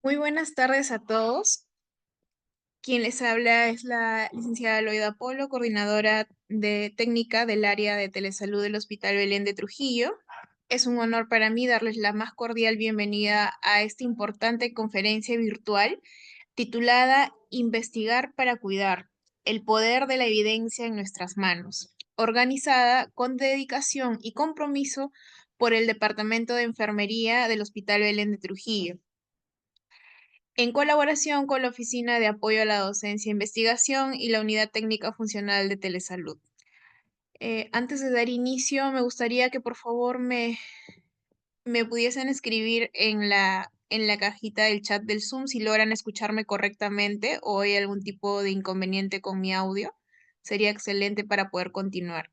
Muy buenas tardes a todos. Quien les habla es la licenciada Loida Polo, coordinadora de técnica del área de telesalud del Hospital Belén de Trujillo. Es un honor para mí darles la más cordial bienvenida a esta importante conferencia virtual titulada Investigar para cuidar, el poder de la evidencia en nuestras manos, organizada con dedicación y compromiso por el Departamento de Enfermería del Hospital Belén de Trujillo, en colaboración con la Oficina de Apoyo a la Docencia e Investigación y la Unidad Técnica Funcional de Telesalud. Antes de dar inicio, me gustaría que por favor me pudiesen escribir en la cajita del chat del Zoom si logran escucharme correctamente o hay algún tipo de inconveniente con mi audio. Sería excelente para poder continuar.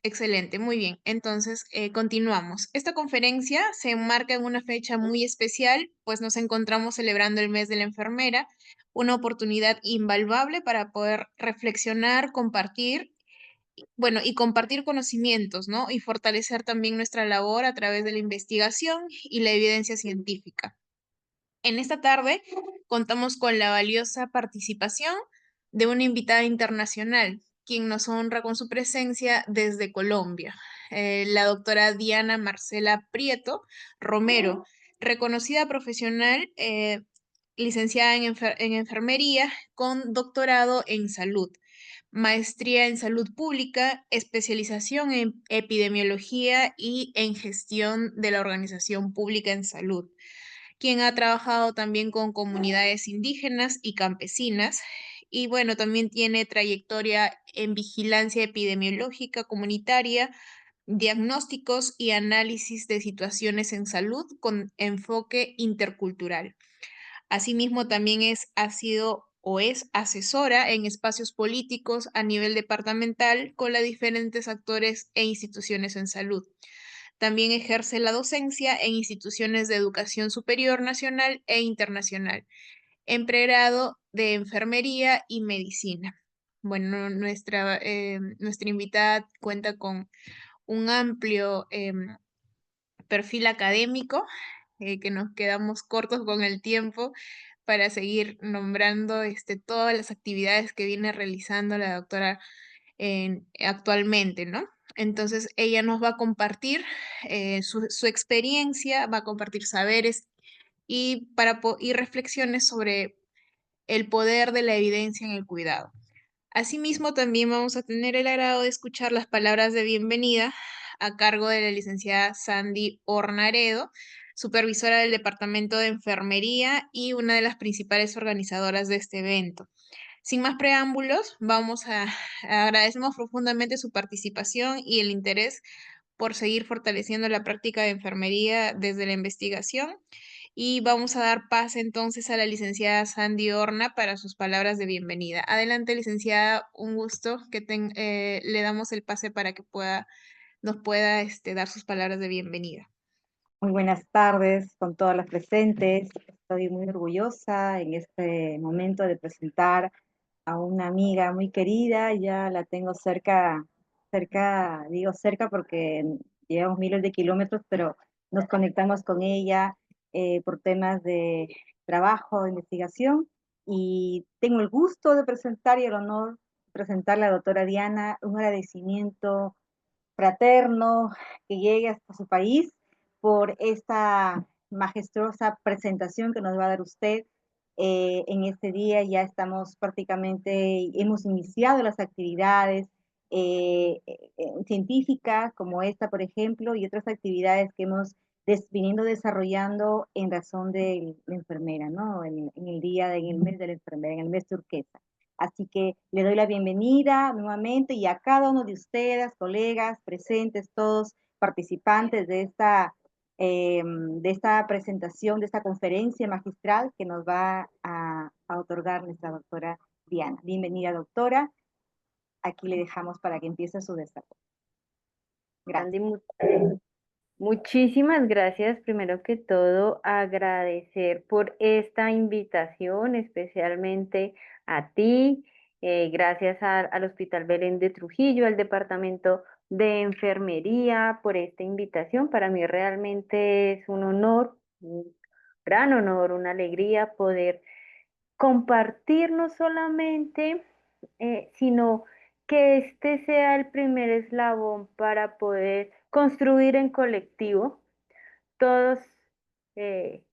Excelente, muy bien. Entonces, continuamos. Esta conferencia se enmarca en una fecha muy especial, pues nos encontramos celebrando el mes de la enfermera, una oportunidad invaluable para poder reflexionar, compartir, bueno, y compartir conocimientos, ¿no? Y fortalecer también nuestra labor a través de la investigación y la evidencia científica. En esta tarde contamos con la valiosa participación de una invitada internacional, quien nos honra con su presencia desde Colombia, la doctora Diana Marcela Prieto Romero, reconocida profesional, licenciada en enfermería con doctorado en salud, maestría en salud pública, especialización en epidemiología y en gestión de la organización pública en salud, quien ha trabajado también con comunidades indígenas y campesinas. Y bueno, también tiene trayectoria en vigilancia epidemiológica comunitaria, diagnósticos y análisis de situaciones en salud con enfoque intercultural. Asimismo, también ha sido o es asesora en espacios políticos a nivel departamental con los diferentes actores e instituciones en salud. También ejerce la docencia en instituciones de educación superior nacional e internacional, en pregrado de enfermería y medicina. Bueno, nuestra invitada cuenta con un amplio perfil académico, que nos quedamos cortos con el tiempo para seguir nombrando todas las actividades que viene realizando la doctora actualmente, ¿no? Entonces, ella nos va a compartir su experiencia, va a compartir saberes y reflexiones sobre el poder de la evidencia en el cuidado. Asimismo, también vamos a tener el agrado de escuchar las palabras de bienvenida a cargo de la licenciada Sandy Hornaredo, supervisora del Departamento de Enfermería y una de las principales organizadoras de este evento. Sin más preámbulos, agradecemos profundamente su participación y el interés por seguir fortaleciendo la práctica de enfermería desde la investigación. Y vamos a dar pase entonces a la licenciada Sandy Horna para sus palabras de bienvenida. Adelante, licenciada, un gusto que le damos el pase para que nos pueda dar sus palabras de bienvenida. Muy buenas tardes con todas las presentes. Estoy muy orgullosa en este momento de presentar a una amiga muy querida. Ya la tengo cerca, digo cerca porque llevamos miles de kilómetros, pero nos conectamos con ella por temas de trabajo, de investigación. Y tengo el gusto de presentar y el honor de presentar a la doctora Diana, un agradecimiento fraterno que llegue hasta su país por esta majestuosa presentación que nos va a dar usted. En este día ya estamos prácticamente, hemos iniciado las actividades científicas como esta, por ejemplo, y otras actividades que hemos venido desarrollando en razón de la enfermera, ¿no? En el día, en el mes de la enfermera, en el mes turquesa. Así que le doy la bienvenida nuevamente y a cada uno de ustedes, colegas, presentes, todos participantes de esta presentación, de esta conferencia magistral que nos va a otorgar nuestra doctora Diana. Bienvenida, doctora. Aquí le dejamos para que empiece su desarrollo. Andy, Gracias. muchísimas gracias. Primero que todo, agradecer por esta invitación, especialmente a ti. Gracias al Hospital Belén de Trujillo, al Departamento de Enfermería, por esta invitación. Para mí realmente es un honor, un gran honor, una alegría poder compartir no solamente, sino que este sea el primer eslabón para poder construir en colectivo todos, eh,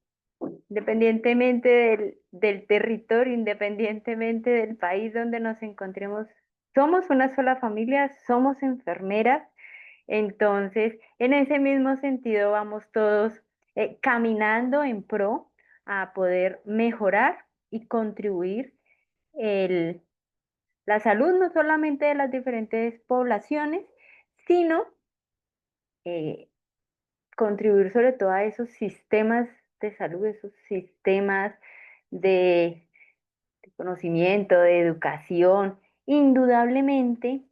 independientemente del territorio, independientemente del país donde nos encontremos, somos una sola familia, somos enfermeras. Entonces, en ese mismo sentido, vamos todos caminando en pro a poder mejorar y contribuir el, la salud no solamente de las diferentes poblaciones, sino eh, contribuir sobre todo a esos sistemas de salud, esos sistemas de, de conocimiento, de educación. Indudablemente,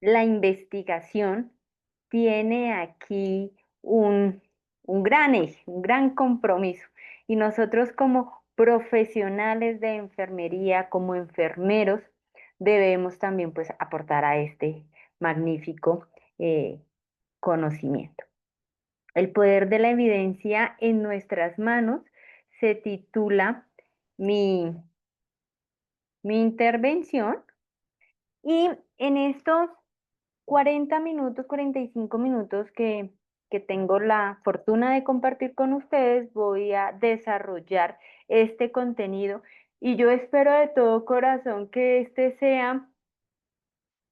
la investigación tiene aquí un gran eje, un gran compromiso. Y nosotros como profesionales de enfermería, como enfermeros, debemos también pues aportar a este magnífico eh, conocimiento. El poder de la evidencia en nuestras manos se titula mi, mi intervención, y en estos 40 minutos, 45 minutos que tengo la fortuna de compartir con ustedes, voy a desarrollar este contenido y yo espero de todo corazón que este sea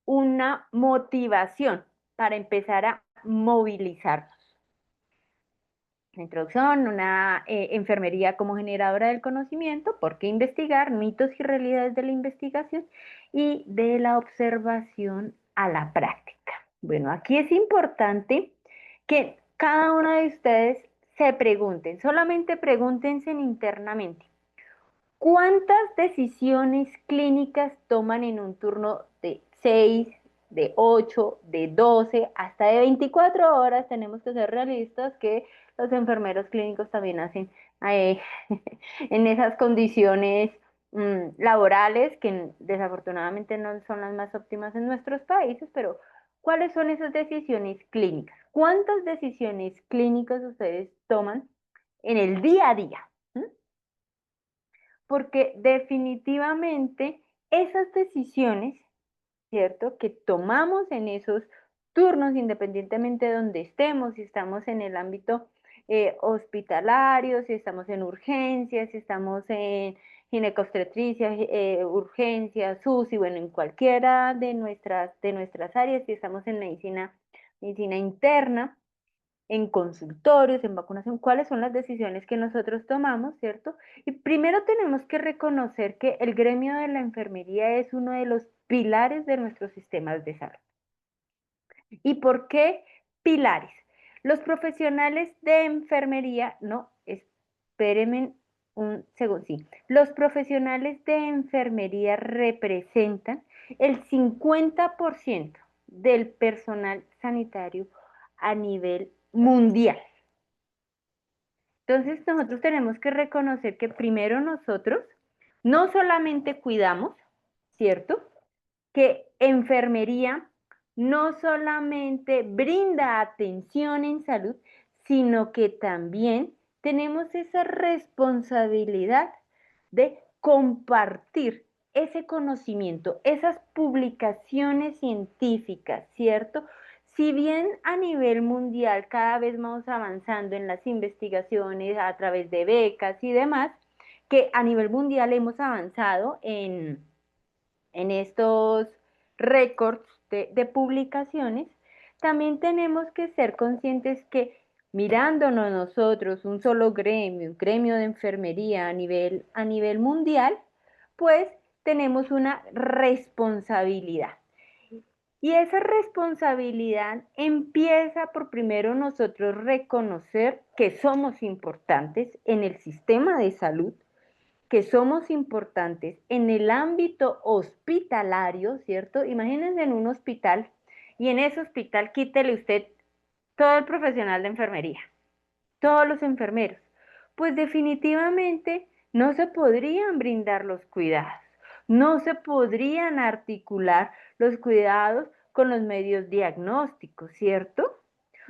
una motivación para empezar a movilizarnos. La introducción, una enfermería como generadora del conocimiento, por qué investigar, mitos y realidades de la investigación y de la observación a la práctica. Bueno, aquí es importante que cada uno de ustedes se pregunten, solamente pregúntense internamente, ¿cuántas decisiones clínicas toman en un turno de 6, de 8, de 12, hasta de 24 horas? Tenemos que ser realistas que los enfermeros clínicos también hacen eh, en esas condiciones laborales que desafortunadamente no son las más óptimas en nuestros países, pero ¿cuáles son esas decisiones clínicas? ¿Cuántas decisiones clínicas ustedes toman en el día a día? Porque definitivamente esas decisiones, ¿cierto?, que tomamos en esos turnos, independientemente de donde estemos, si estamos en el ámbito hospitalario, si estamos en urgencias, si estamos en ginecobstetricia, urgencias, UCI, bueno, en cualquiera de nuestras áreas, si estamos en medicina interna, en consultorios, en vacunación, cuáles son las decisiones que nosotros tomamos, ¿cierto? Y primero tenemos que reconocer que el gremio de la enfermería es uno de los pilares de nuestros sistemas de salud. ¿Y por qué pilares? Los profesionales de enfermería, no, espérenme un segundo, sí. Los profesionales de enfermería representan el 50% del personal sanitario a nivel mundial. Entonces nosotros tenemos que reconocer que primero nosotros no solamente cuidamos, ¿cierto? Que enfermería no solamente brinda atención en salud, sino que también tenemos esa responsabilidad de compartir ese conocimiento, esas publicaciones científicas, ¿cierto? Si bien a nivel mundial cada vez vamos avanzando en las investigaciones a través de becas y demás, que a nivel mundial hemos avanzado en estos récords de publicaciones, también tenemos que ser conscientes que mirándonos nosotros, un solo gremio, un gremio de enfermería a nivel mundial, pues tenemos una responsabilidad. Y esa responsabilidad empieza por primero nosotros reconocer que somos importantes en el sistema de salud, que somos importantes en el ámbito hospitalario, ¿cierto? Imagínense en un hospital y en ese hospital quítele usted todo el profesional de enfermería, todos los enfermeros. Pues definitivamente no se podrían brindar los cuidados, no se podrían articular los cuidados con los medios diagnósticos, ¿cierto?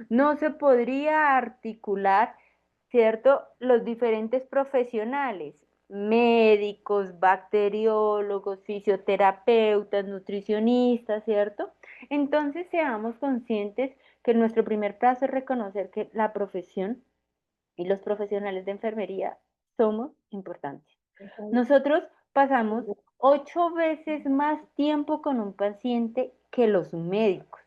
No se podría articular, ¿cierto? Los diferentes profesionales, médicos, bacteriólogos, fisioterapeutas, nutricionistas, ¿cierto? Entonces seamos conscientes que nuestro primer paso es reconocer que la profesión y los profesionales de enfermería somos importantes. Nosotros pasamos 8 veces más tiempo con un paciente que los médicos.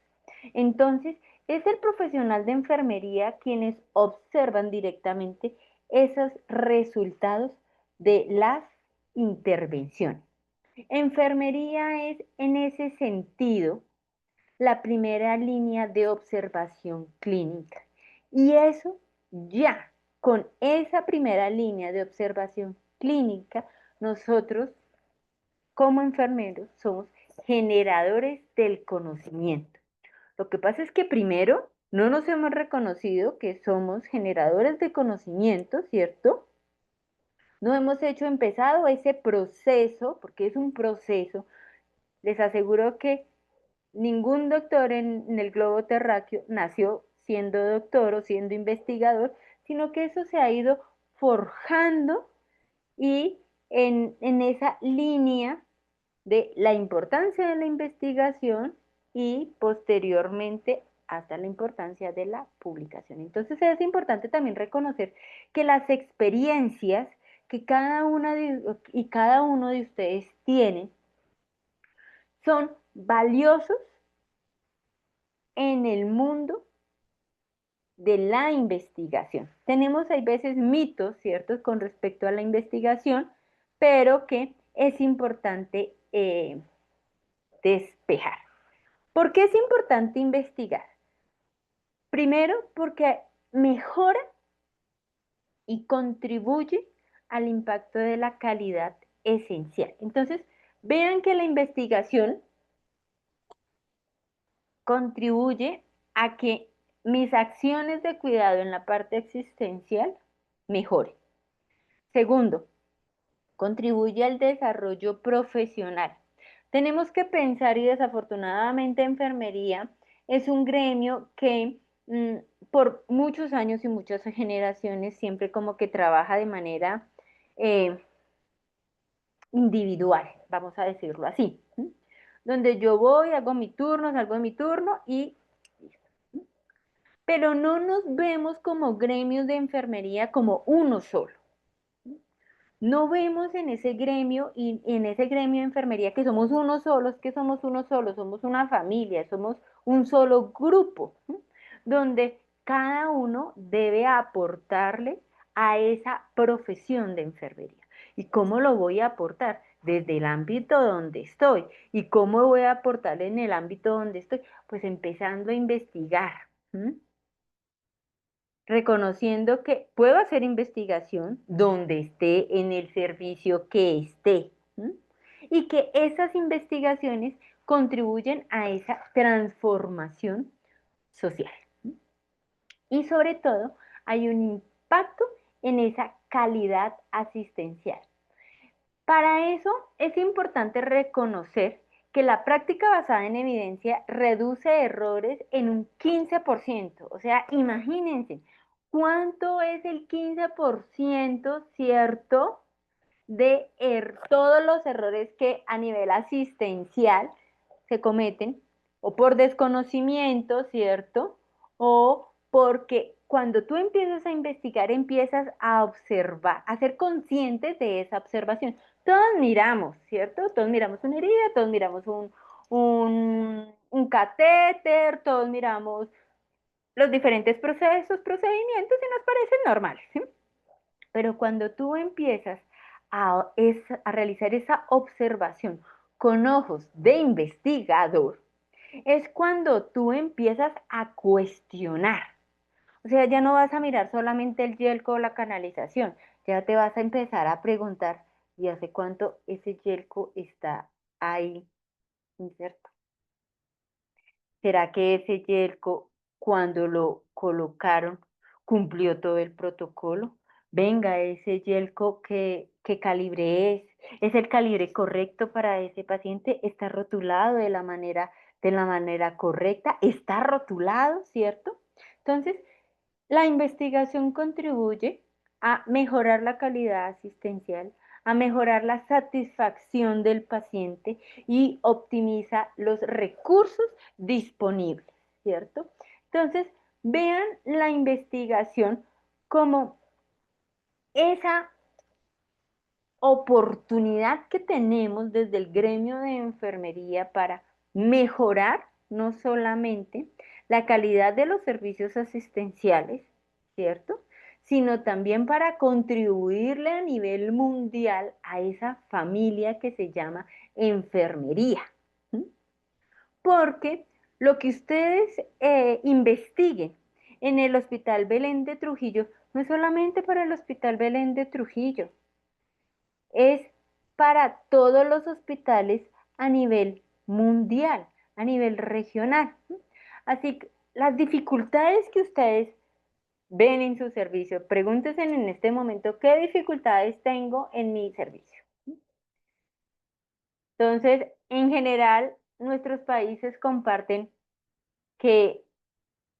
Entonces, es el profesional de enfermería quienes observan directamente esos resultados de las intervenciones. Enfermería es en ese sentido la primera línea de observación clínica. Y eso ya, con esa primera línea de observación clínica, nosotros como enfermeros somos generadores del conocimiento. Lo que pasa es que primero no nos hemos reconocido que somos generadores de conocimiento, ¿cierto? No hemos empezado ese proceso, porque es un proceso. Les aseguro que ningún doctor en el globo terráqueo nació siendo doctor o siendo investigador, sino que eso se ha ido forjando y en esa línea de la importancia de la investigación y posteriormente hasta la importancia de la publicación. Entonces es importante también reconocer que las experiencias que cada una y cada uno de ustedes tiene son valiosos en el mundo de la investigación. Tenemos hay veces mitos, ¿cierto?, con respecto a la investigación, pero que es importante despejar. ¿Por qué es importante investigar? Primero, porque mejora y contribuye al impacto de la calidad esencial. Entonces, vean que la investigación contribuye a que mis acciones de cuidado en la parte existencial mejoren. Segundo, contribuye al desarrollo profesional. Tenemos que pensar, y desafortunadamente enfermería es un gremio que por muchos años y muchas generaciones siempre como que trabaja de manera eh, individual, vamos a decirlo así, donde yo voy, hago mi turno, salgo de mi turno y pero no nos vemos como gremios de enfermería como uno solo. No vemos en ese gremio y en ese gremio de enfermería que somos uno solos, que somos uno solo, somos una familia, somos un solo grupo, donde cada uno debe aportarle a esa profesión de enfermería. ¿Y cómo lo voy a aportar? Desde el ámbito donde estoy. ¿Y cómo voy a aportar en el ámbito donde estoy? Pues empezando a investigar. Reconociendo que puedo hacer investigación donde esté, en el servicio que esté, y que esas investigaciones contribuyen a esa transformación social. Y sobre todo, hay un impacto en esa calidad asistencial. Para eso es importante reconocer que la práctica basada en evidencia reduce errores en un 15%. O sea, imagínense, ¿cuánto es el 15%, cierto, de todos los errores que a nivel asistencial se cometen, o por desconocimiento, ¿cierto? O porque cuando tú empiezas a investigar, empiezas a observar, a ser conscientes de esa observación. Todos miramos, ¿cierto? Todos miramos una herida, todos miramos un catéter, todos miramos los diferentes procesos, procedimientos y nos parecen normales, ¿sí? Pero cuando tú empiezas a realizar esa observación con ojos de investigador, es cuando tú empiezas a cuestionar. O sea, ya no vas a mirar solamente el yelco o la canalización, ya te vas a empezar a preguntar, ¿y hace cuánto ese yelco está ahí inserto? ¿Será que ese yelco, cuando lo colocaron, cumplió todo el protocolo? Venga, ese yelco, ¿qué calibre es? ¿Es el calibre correcto para ese paciente? ¿Está rotulado de la manera de la manera correcta, está rotulado, ¿cierto? Entonces, la investigación contribuye a mejorar la calidad asistencial, a mejorar la satisfacción del paciente y optimiza los recursos disponibles, ¿cierto? Entonces, vean la investigación como esa oportunidad que tenemos desde el gremio de enfermería para mejorar no solamente la calidad de los servicios asistenciales, ¿cierto? Sino también para contribuirle a nivel mundial a esa familia que se llama enfermería. ¿Sí? Porque lo que ustedes investiguen en el Hospital Belén de Trujillo no es solamente para el Hospital Belén de Trujillo, es para todos los hospitales a nivel mundial, a nivel regional. Así que las dificultades que ustedes ven en su servicio, pregúntense en este momento qué dificultades tengo en mi servicio. Entonces, en general, nuestros países comparten que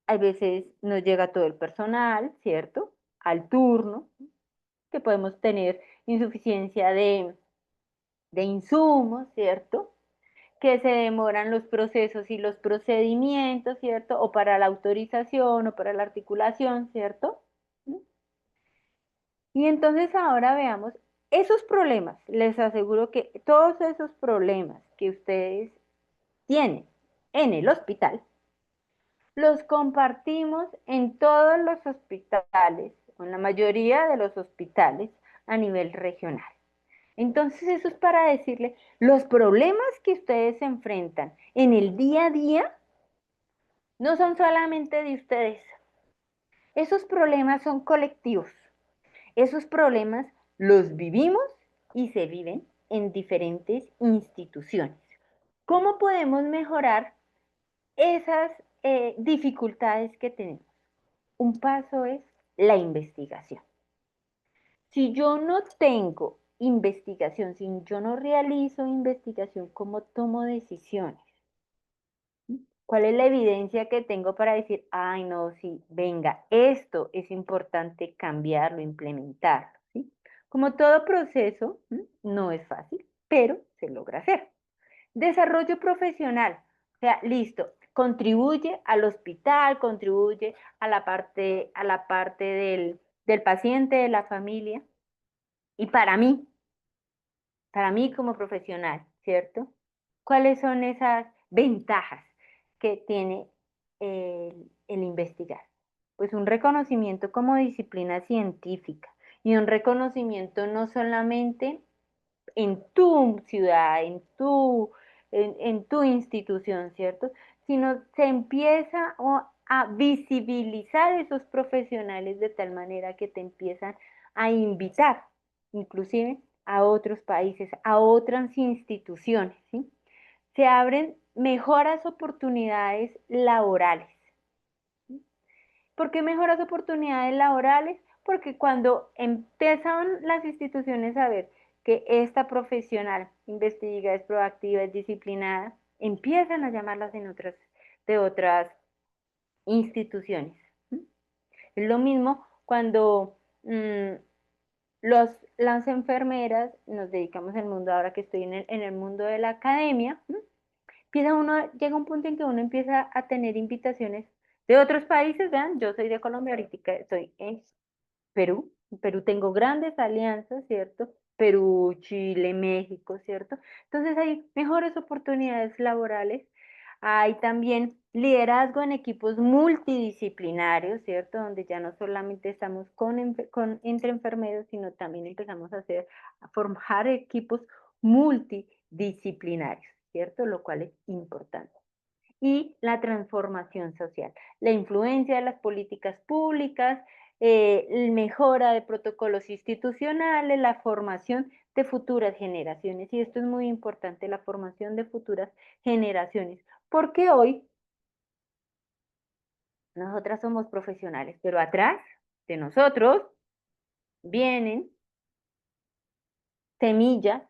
a veces no llega todo el personal, ¿cierto? Al turno, que podemos tener insuficiencia de insumos, ¿cierto? Que se demoran los procesos y los procedimientos, ¿cierto? O para la autorización o para la articulación, ¿cierto? Y entonces ahora veamos esos problemas. Les aseguro que todos esos problemas que ustedes tienen en el hospital, los compartimos en todos los hospitales, o en la mayoría de los hospitales a nivel regional. Entonces eso es para decirle, los problemas que ustedes se enfrentan en el día a día no son solamente de ustedes. Esos problemas son colectivos. Esos problemas los vivimos y se viven en diferentes instituciones. ¿Cómo podemos mejorar esas dificultades que tenemos? Un paso es la investigación. Si yo no tengo investigación, si yo no realizo investigación, ¿cómo tomo decisiones? ¿Cuál es la evidencia que tengo para decir, ay, no, sí, venga, esto es importante cambiarlo, implementarlo? ¿Sí? Como todo proceso, no es fácil, pero se logra hacer. Desarrollo profesional, o sea, listo, contribuye al hospital, contribuye a la parte del paciente, de la familia, y para mí como profesional, ¿cierto? ¿Cuáles son esas ventajas que tiene el investigar? Pues un reconocimiento como disciplina científica y un reconocimiento no solamente en tu ciudad, en tu institución, ¿cierto? Sino se empieza a visibilizar esos profesionales de tal manera que te empiezan a invitar, inclusive a otros países, a otras instituciones, ¿sí? Se abren mejoras oportunidades laborales. ¿Por qué mejoras oportunidades laborales? Porque cuando empiezan las instituciones a ver que esta profesional investiga, es proactiva, es disciplinada, empiezan a llamarlas de otras instituciones. Es lo mismo cuando las enfermeras nos dedicamos al mundo, ahora que estoy en el mundo de la academia, llega un punto en que uno empieza a tener invitaciones de otros países. Vean, yo soy de Colombia, ahorita estoy en Perú. En Perú tengo grandes alianzas, ¿cierto? Perú, Chile, México, ¿cierto? Entonces hay mejores oportunidades laborales. Hay también liderazgo en equipos multidisciplinarios, ¿cierto? Donde ya no solamente estamos entre enfermeros, sino también empezamos a forjar equipos multidisciplinarios, ¿cierto? Lo cual es importante. Y la transformación social, la influencia de las políticas públicas, mejora de protocolos institucionales, la formación de futuras generaciones. Y esto es muy importante, la formación de futuras generaciones, porque hoy nosotras somos profesionales, pero atrás de nosotros vienen semillas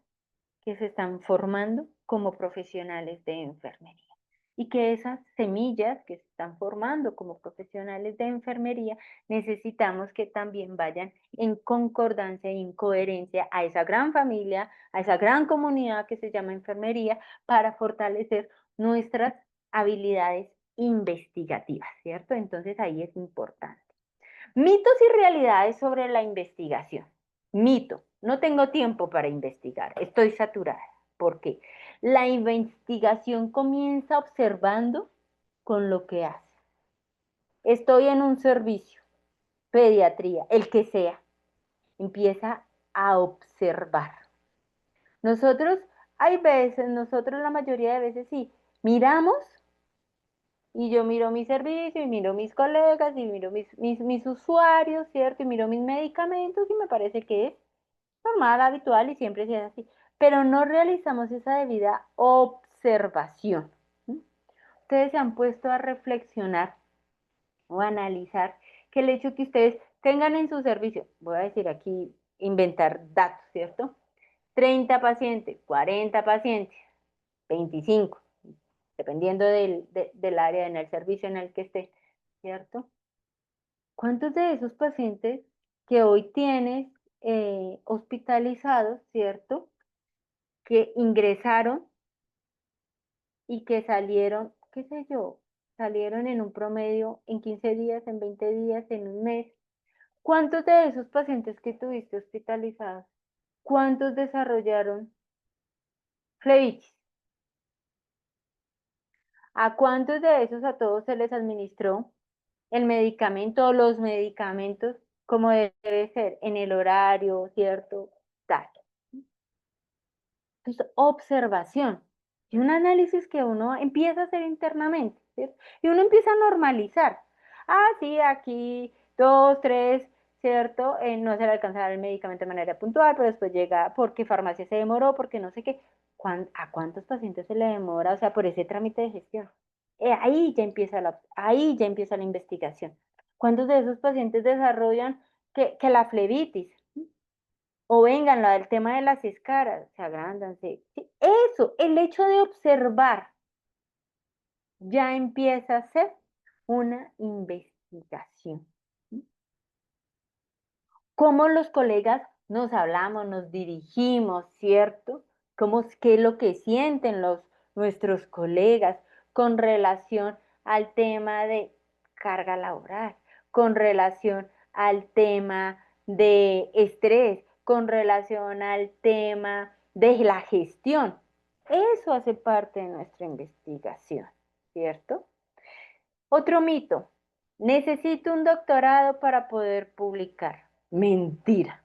que se están formando como profesionales de enfermería. y que esas semillas que se están formando como profesionales de enfermería, necesitamos que también vayan en concordancia y en coherencia a esa gran familia, a esa gran comunidad que se llama enfermería, para fortalecer nuestras habilidades investigativas, ¿cierto? Entonces ahí es importante. Mitos y realidades sobre la investigación. Mito, no tengo tiempo para investigar, estoy saturada. ¿Por qué? La investigación comienza observando con lo que hace. Estoy en un servicio, pediatría, el que sea, empieza a observar. Nosotros, hay veces, nosotros la mayoría de veces sí, miramos y yo miro mi servicio y miro mis colegas y miro mis usuarios, ¿cierto? Y miro mis medicamentos y me parece que es normal, habitual y siempre es así. Pero no realizamos esa debida observación. ¿Sí? Ustedes se han puesto a reflexionar o a analizar que el hecho que ustedes tengan en su servicio, voy a decir aquí, inventar datos, ¿cierto? 30 pacientes, 40 pacientes, 25, dependiendo del área en el servicio en el que esté, ¿cierto? ¿Cuántos de esos pacientes que hoy tienes hospitalizados, ¿cierto? Que ingresaron y que salieron, qué sé yo, salieron en un promedio en 15 días, en 20 días, en un mes? ¿Cuántos de esos pacientes que tuviste hospitalizados, cuántos desarrollaron flebitis? ¿A cuántos de esos a todos se les administró el medicamento o los medicamentos como debe ser, en el horario, ¿cierto? Tal. Entonces, observación y un análisis que uno empieza a hacer internamente, ¿cierto? Y uno empieza a normalizar. Ah, sí, aquí 2, 3, ¿cierto? No se le alcanzará el medicamento de manera puntual, pero después llega porque farmacia se demoró, porque no sé qué. ¿A cuántos pacientes se le demora? O sea, por ese trámite de gestión. Ahí ya empieza la investigación. ¿Cuántos de esos pacientes desarrollan que la flebitis? O vengan, la del tema de las escaras, se agrandan, sí. Eso, el hecho de observar ya empieza a ser una investigación. Cómo los colegas nos hablamos, nos dirigimos, ¿cierto? ¿Qué es lo que sienten nuestros colegas con relación al tema de carga laboral, con relación al tema de estrés, con relación al tema de la gestión? Eso hace parte de nuestra investigación, ¿cierto? Otro mito, necesito un doctorado para poder publicar. Mentira.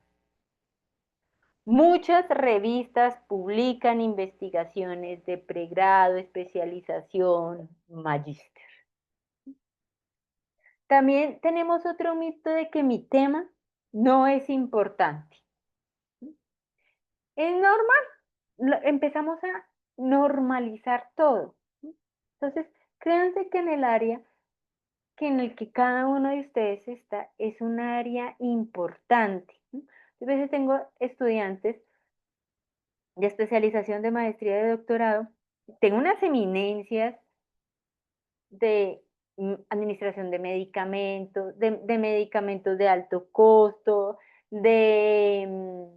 Muchas revistas publican investigaciones de pregrado, especialización, magíster. También tenemos otro mito de que mi tema no es importante. Es normal, empezamos a normalizar todo. Entonces, créanse que en el área en el que cada uno de ustedes está es un área importante. A veces tengo estudiantes de especialización, de maestría, de doctorado, tengo unas eminencias de administración de medicamentos, de medicamentos de alto costo, de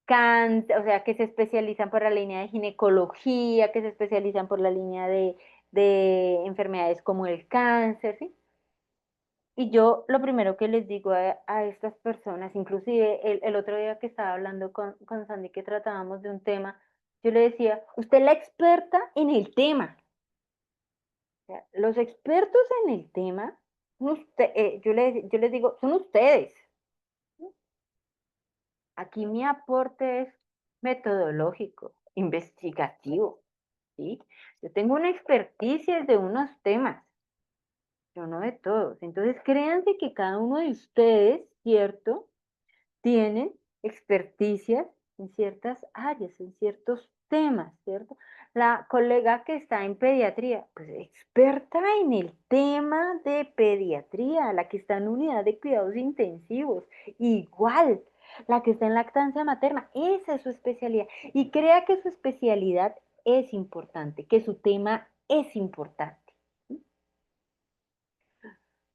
cáncer, o sea, que se especializan por la línea de ginecología, que se especializan por la línea de enfermedades como el cáncer, ¿sí? Y yo lo primero que les digo a estas personas, inclusive el otro día que estaba hablando con Sandy, que tratábamos de un tema, yo le decía, usted es la experta en el tema. O sea, los expertos en el tema, yo les digo, son ustedes. Aquí mi aporte es metodológico, investigativo, ¿sí? Yo tengo una experticia de unos temas, yo no de todos. Entonces, créanse que cada uno de ustedes, ¿cierto? Tienen experticias en ciertas áreas, en ciertos temas, ¿cierto? La colega que está en pediatría, pues experta en el tema de pediatría, la que está en unidad de cuidados intensivos, igual, la que está en lactancia materna, esa es su especialidad. Y crea que su especialidad es importante, que su tema es importante,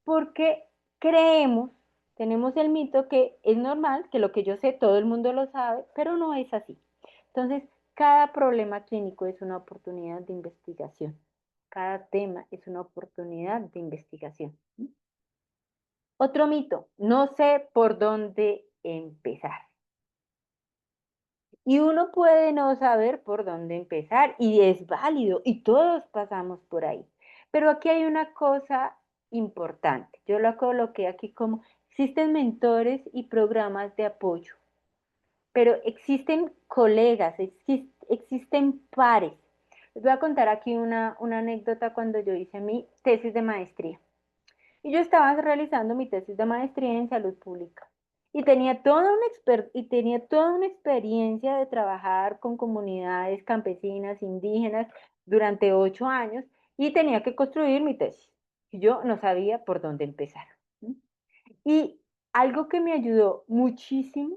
porque creemos, tenemos el mito que es normal, que lo que yo sé todo el mundo lo sabe, pero no es así. Entonces, cada problema clínico es una oportunidad de investigación. Cada tema es una oportunidad de investigación. Otro mito, no sé por dónde empezar. Y uno puede no saber por dónde empezar y es válido y todos pasamos por ahí. Pero aquí hay una cosa importante. Yo la coloqué aquí como existen mentores y programas de apoyo, pero existen colegas, existen pares. Les voy a contar aquí una anécdota cuando yo hice mi tesis de maestría. Y yo estaba realizando mi tesis de maestría en salud pública. Y tenía toda una experiencia de trabajar con comunidades campesinas, indígenas, durante 8 años, y tenía que construir mi tesis. Y yo no sabía por dónde empezar. Y algo que me ayudó muchísimo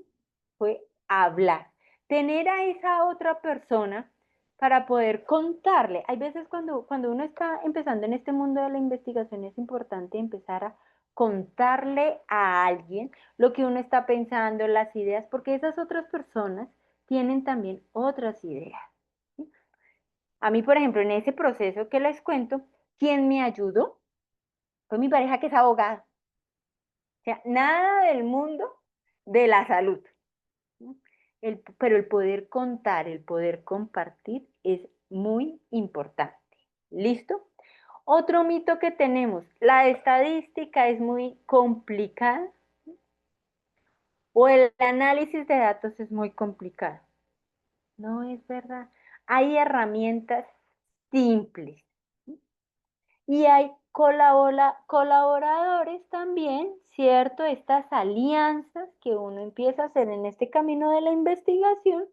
fue hablar, tener a esa otra persona para poder contarle. Hay veces cuando uno está empezando en este mundo de la investigación es importante empezar a contarle a alguien lo que uno está pensando, las ideas, porque esas otras personas tienen también otras ideas. ¿Sí? A mí, por ejemplo, en ese proceso que les cuento, quien me ayudó fue mi pareja que es abogada. O sea, nada del mundo de la salud. ¿No? Pero el poder contar, el poder compartir es muy importante. ¿Listo? Otro mito que tenemos, la estadística es muy complicada o el análisis de datos es muy complicado. No es verdad. Hay herramientas simples. Y hay colaboradores también, ¿cierto? Estas alianzas que uno empieza a hacer en este camino de la investigación,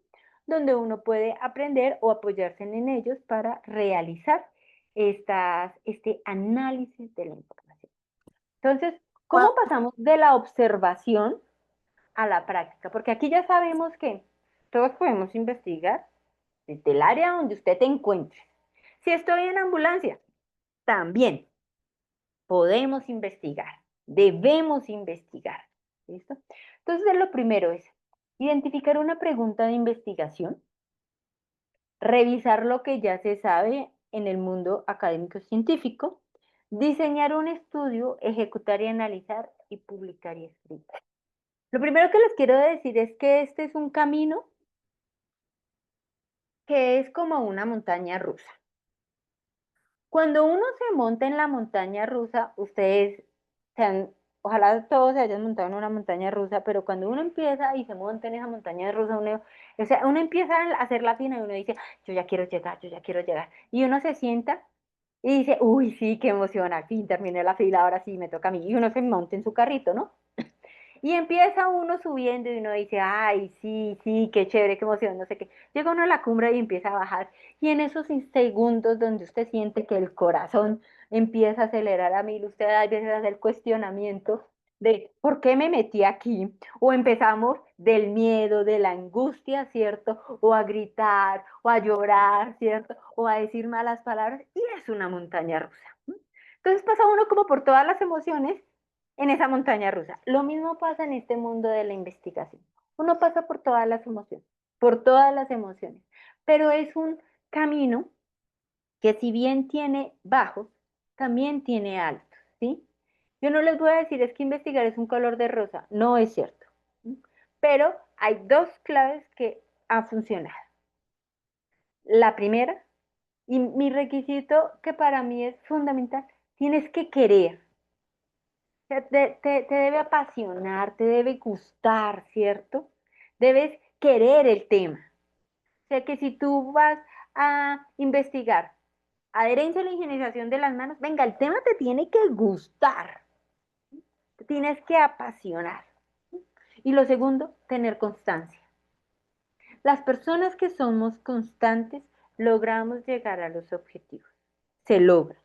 donde uno puede aprender o apoyarse en ellos para realizar este análisis de la información. Entonces, ¿cómo pasamos de la observación a la práctica? Porque aquí ya sabemos que todos podemos investigar desde el área donde usted te encuentre. Si estoy en ambulancia, también podemos investigar, debemos investigar. ¿Listo? Entonces, lo primero es identificar una pregunta de investigación, revisar lo que ya se sabe en el mundo académico científico, diseñar un estudio, ejecutar y analizar y publicar y escribir. Lo primero que les quiero decir es que este es un camino que es como una montaña rusa. Cuando uno se monta en la montaña rusa, ustedes se han, ojalá todos se hayan montado en una montaña rusa, pero cuando uno empieza y se monta en esa montaña rusa, uno empieza a hacer la fina y uno dice, yo ya quiero llegar, yo ya quiero llegar. Y uno se sienta y dice, uy, sí, qué emoción, al fin terminé la fila, ahora sí me toca a mí. Y uno se monta en su carrito, ¿no? Y empieza uno subiendo y uno dice, ay, sí, sí, qué chévere, qué emoción, no sé qué. Llega uno a la cumbre y empieza a bajar. Y en esos segundos donde usted siente que el corazón empieza a acelerar a mil, usted a veces hace el cuestionamiento de ¿por qué me metí aquí? O empezamos del miedo, de la angustia, ¿cierto? O a gritar, o a llorar, ¿cierto? O a decir malas palabras. Y es una montaña rusa. Entonces pasa uno como por todas las emociones en esa montaña rusa. Lo mismo pasa en este mundo de la investigación. Uno pasa por todas las emociones, pero es un camino que si bien tiene bajos, también tiene altos, ¿sí? Yo no les voy a decir es que investigar es un color de rosa, no es cierto, ¿sí? Pero hay dos claves que han funcionado. La primera, y mi requisito que para mí es fundamental, tienes que querer. Sea, te debe apasionar, te debe gustar, ¿cierto? Debes querer el tema. O sea que si tú vas a investigar adherencia a la higienización de las manos, venga, el tema te tiene que gustar, te tienes que apasionar. Y lo segundo, tener constancia. Las personas que somos constantes logramos llegar a los objetivos. Se logra.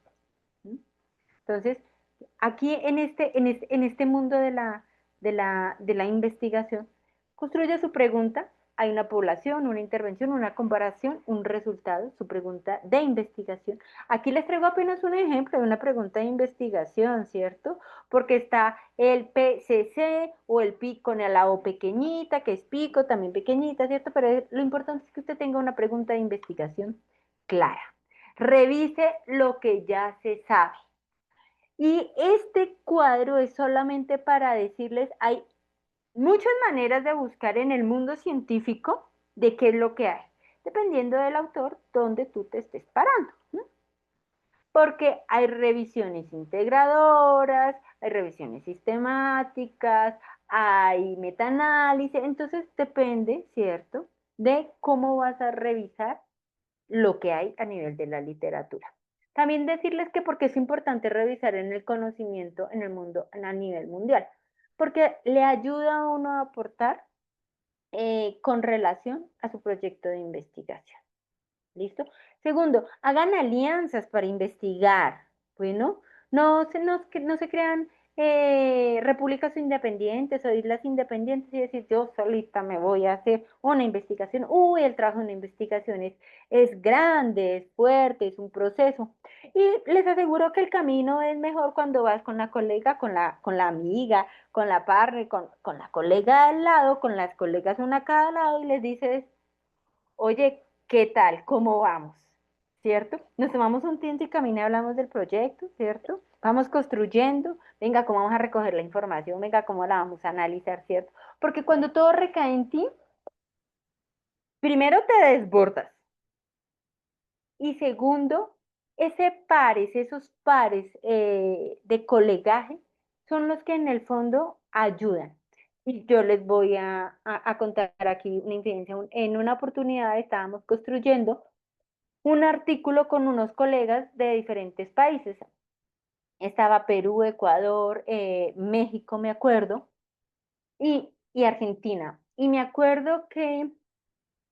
Entonces, aquí en este mundo de la investigación, construye su pregunta, hay una población, una intervención, una comparación, un resultado, su pregunta de investigación. Aquí les traigo apenas un ejemplo de una pregunta de investigación, ¿cierto? Porque está el PCC o el pi con la O pequeñita, que es pico, también pequeñita, ¿cierto? Pero lo importante es que usted tenga una pregunta de investigación clara. Revise lo que ya se sabe. Y este cuadro es solamente para decirles, hay muchas maneras de buscar en el mundo científico de qué es lo que hay, dependiendo del autor donde tú te estés parando, ¿no? Porque hay revisiones integradoras, hay revisiones sistemáticas, hay metaanálisis, entonces depende, ¿cierto?, de cómo vas a revisar lo que hay a nivel de la literatura. También decirles que porque es importante revisar en el conocimiento en el mundo a nivel mundial, porque le ayuda a uno a aportar con relación a su proyecto de investigación. ¿Listo? Segundo, hagan alianzas para investigar. Bueno, no se crean repúblicas independientes o islas independientes y decir yo solita me voy a hacer una investigación. Uy, el trabajo de una investigación es grande, es fuerte, es un proceso. Y les aseguro que el camino es mejor cuando vas con la colega, con la amiga, con la partner, con la colega al lado, con las colegas una a cada lado y les dices, oye, ¿qué tal? ¿Cómo vamos? ¿Cierto? Nos tomamos un tiempo y camina y hablamos del proyecto, ¿cierto? Vamos construyendo, venga, ¿cómo vamos a recoger la información? Venga, ¿cómo la vamos a analizar? ¿Cierto? Porque cuando todo recae en ti, primero te desbordas y segundo, esos pares de colegaje son los que en el fondo ayudan. Y yo les voy a contar aquí una incidencia. En una oportunidad estábamos construyendo un artículo con unos colegas de diferentes países. Estaba Perú, Ecuador, México, me acuerdo, y Argentina. Y me acuerdo que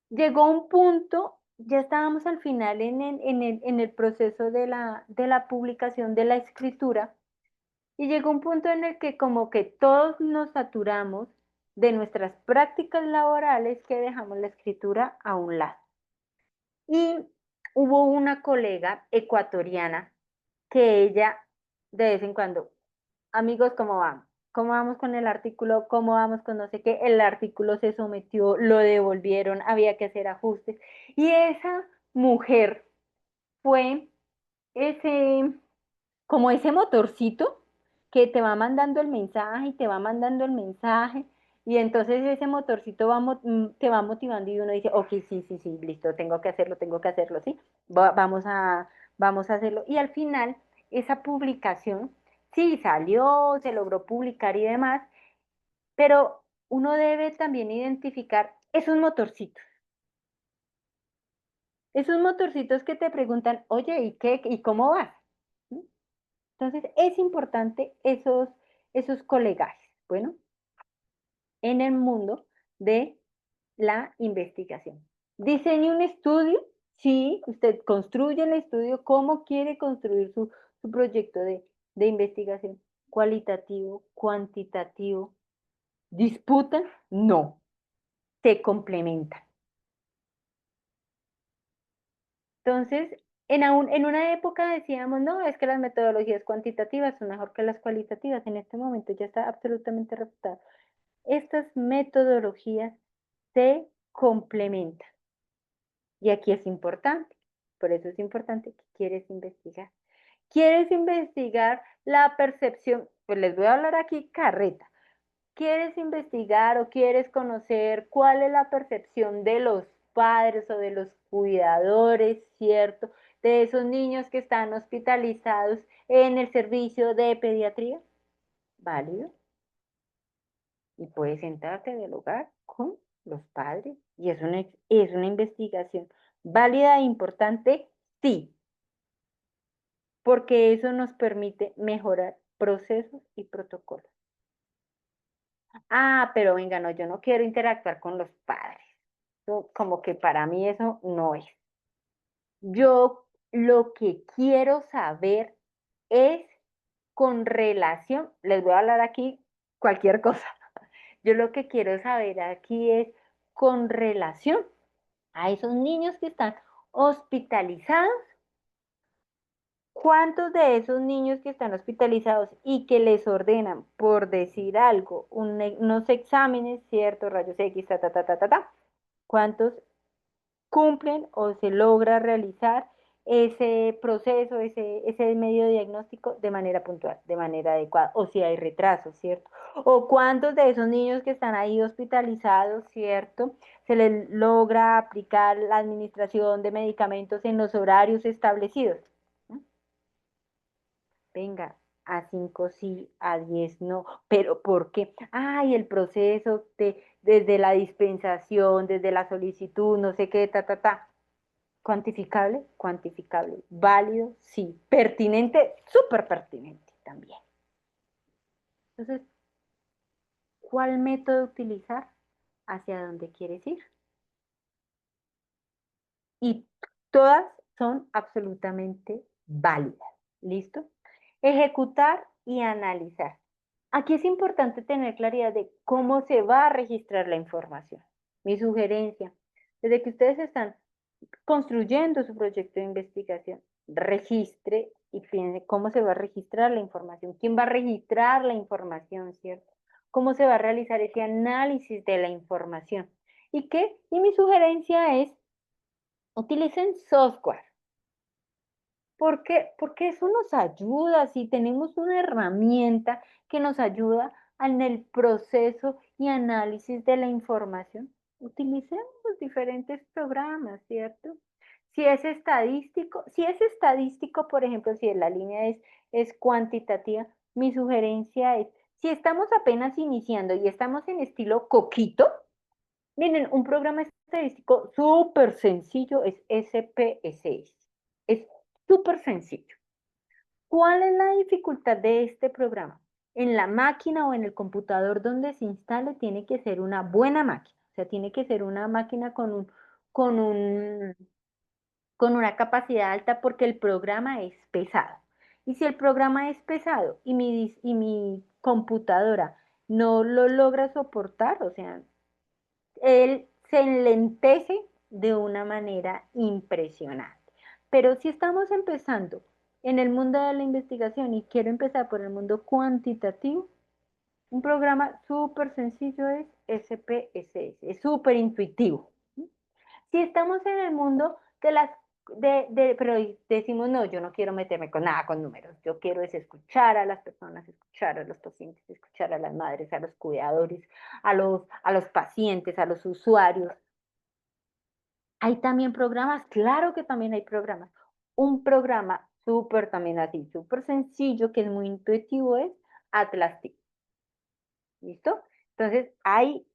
llegó un punto, ya estábamos al final en el proceso de la publicación de la escritura, y llegó un punto en el que como que todos nos saturamos de nuestras prácticas laborales que dejamos la escritura a un lado. Y hubo una colega ecuatoriana que ella de vez en cuando, amigos, ¿cómo vamos? ¿Cómo vamos con el artículo? ¿Cómo vamos con no sé qué? El artículo se sometió, lo devolvieron, había que hacer ajustes. Y esa mujer fue ese, como ese motorcito que te va mandando el mensaje y te va mandando el mensaje. Y entonces ese motorcito te va motivando y uno dice, ok, sí, listo, tengo que hacerlo, ¿sí? Vamos a hacerlo. Y al final, esa publicación, sí, salió, se logró publicar y demás, pero uno debe también identificar esos motorcitos que te preguntan, oye, ¿y qué? ¿Y cómo vas? ¿Sí? Entonces, es importante esos colegajes, bueno, en el mundo de la investigación. Diseñe un estudio, sí, usted construye el estudio, cómo quiere construir su proyecto de investigación, cualitativo, cuantitativo. ¿Disputan? No, se complementan. Entonces, en una época decíamos, no, es que las metodologías cuantitativas son mejor que las cualitativas. En este momento ya está absolutamente refutado. Estas metodologías se complementan. Y aquí es importante, por eso es importante que quieres investigar. ¿Quieres investigar la percepción? Pues les voy a hablar aquí carreta. ¿Quieres investigar o quieres conocer cuál es la percepción de los padres o de los cuidadores, cierto? De esos niños que están hospitalizados en el servicio de pediatría. Válido. Y puedes sentarte en el hogar con los padres. Y es una investigación válida e importante, sí, porque eso nos permite mejorar procesos y protocolos. Ah, pero venga, no, yo no quiero interactuar con los padres. Como que para mí eso no es. Yo lo que quiero saber es con relación, les voy a hablar aquí cualquier cosa. Yo lo que quiero saber aquí es con relación a esos niños que están hospitalizados. ¿Cuántos de esos niños que están hospitalizados y que les ordenan, por decir algo, unos exámenes, cierto, rayos X, cuántos cumplen o se logra realizar ese proceso, ese medio de diagnóstico de manera puntual, de manera adecuada, o si hay retrasos, ¿cierto? O cuántos de esos niños que están ahí hospitalizados, ¿cierto? Se les logra aplicar la administración de medicamentos en los horarios establecidos. ¿No? Venga, a 5 sí, a 10 no, pero ¿por qué? Ay, el proceso desde la dispensación, desde la solicitud, no sé qué, ¿Cuantificable? Cuantificable. ¿Válido? Sí. ¿Pertinente? Súper pertinente también. Entonces, ¿cuál método utilizar? ¿Hacia dónde quieres ir? Y todas son absolutamente válidas. ¿Listo? Ejecutar y analizar. Aquí es importante tener claridad de cómo se va a registrar la información. Mi sugerencia, desde que ustedes están construyendo su proyecto de investigación, registre y piense cómo se va a registrar la información, quién va a registrar la información, ¿cierto? Cómo se va a realizar ese análisis de la información. Y mi sugerencia es, utilicen software. ¿Por qué? Porque eso nos ayuda, si tenemos una herramienta que nos ayuda en el proceso y análisis de la información, utilicemos los diferentes programas, ¿cierto? Si es estadístico, por ejemplo, si la línea es cuantitativa, mi sugerencia es, si estamos apenas iniciando y estamos en estilo coquito, miren, un programa estadístico súper sencillo es SPSS. Es súper sencillo. ¿Cuál es la dificultad de este programa? En la máquina o en el computador donde se instale tiene que ser una buena máquina. O sea, tiene que ser una máquina con un, con una capacidad alta porque el programa es pesado. Y si el programa es pesado y mi computadora no lo logra soportar, o sea, él se enlentece de una manera impresionante. Pero si estamos empezando en el mundo de la investigación y quiero empezar por el mundo cuantitativo, un programa súper sencillo es SPSS, es súper intuitivo. Si estamos en el mundo pero decimos, no, yo no quiero meterme con nada con números, yo quiero es escuchar a las personas, escuchar a los pacientes, escuchar a las madres, a los cuidadores, a los pacientes, a los usuarios. Hay también programas, claro que también hay programas. Un programa súper también así, súper sencillo, que es muy intuitivo, es Atlas-T. ¿Listo? Entonces, hay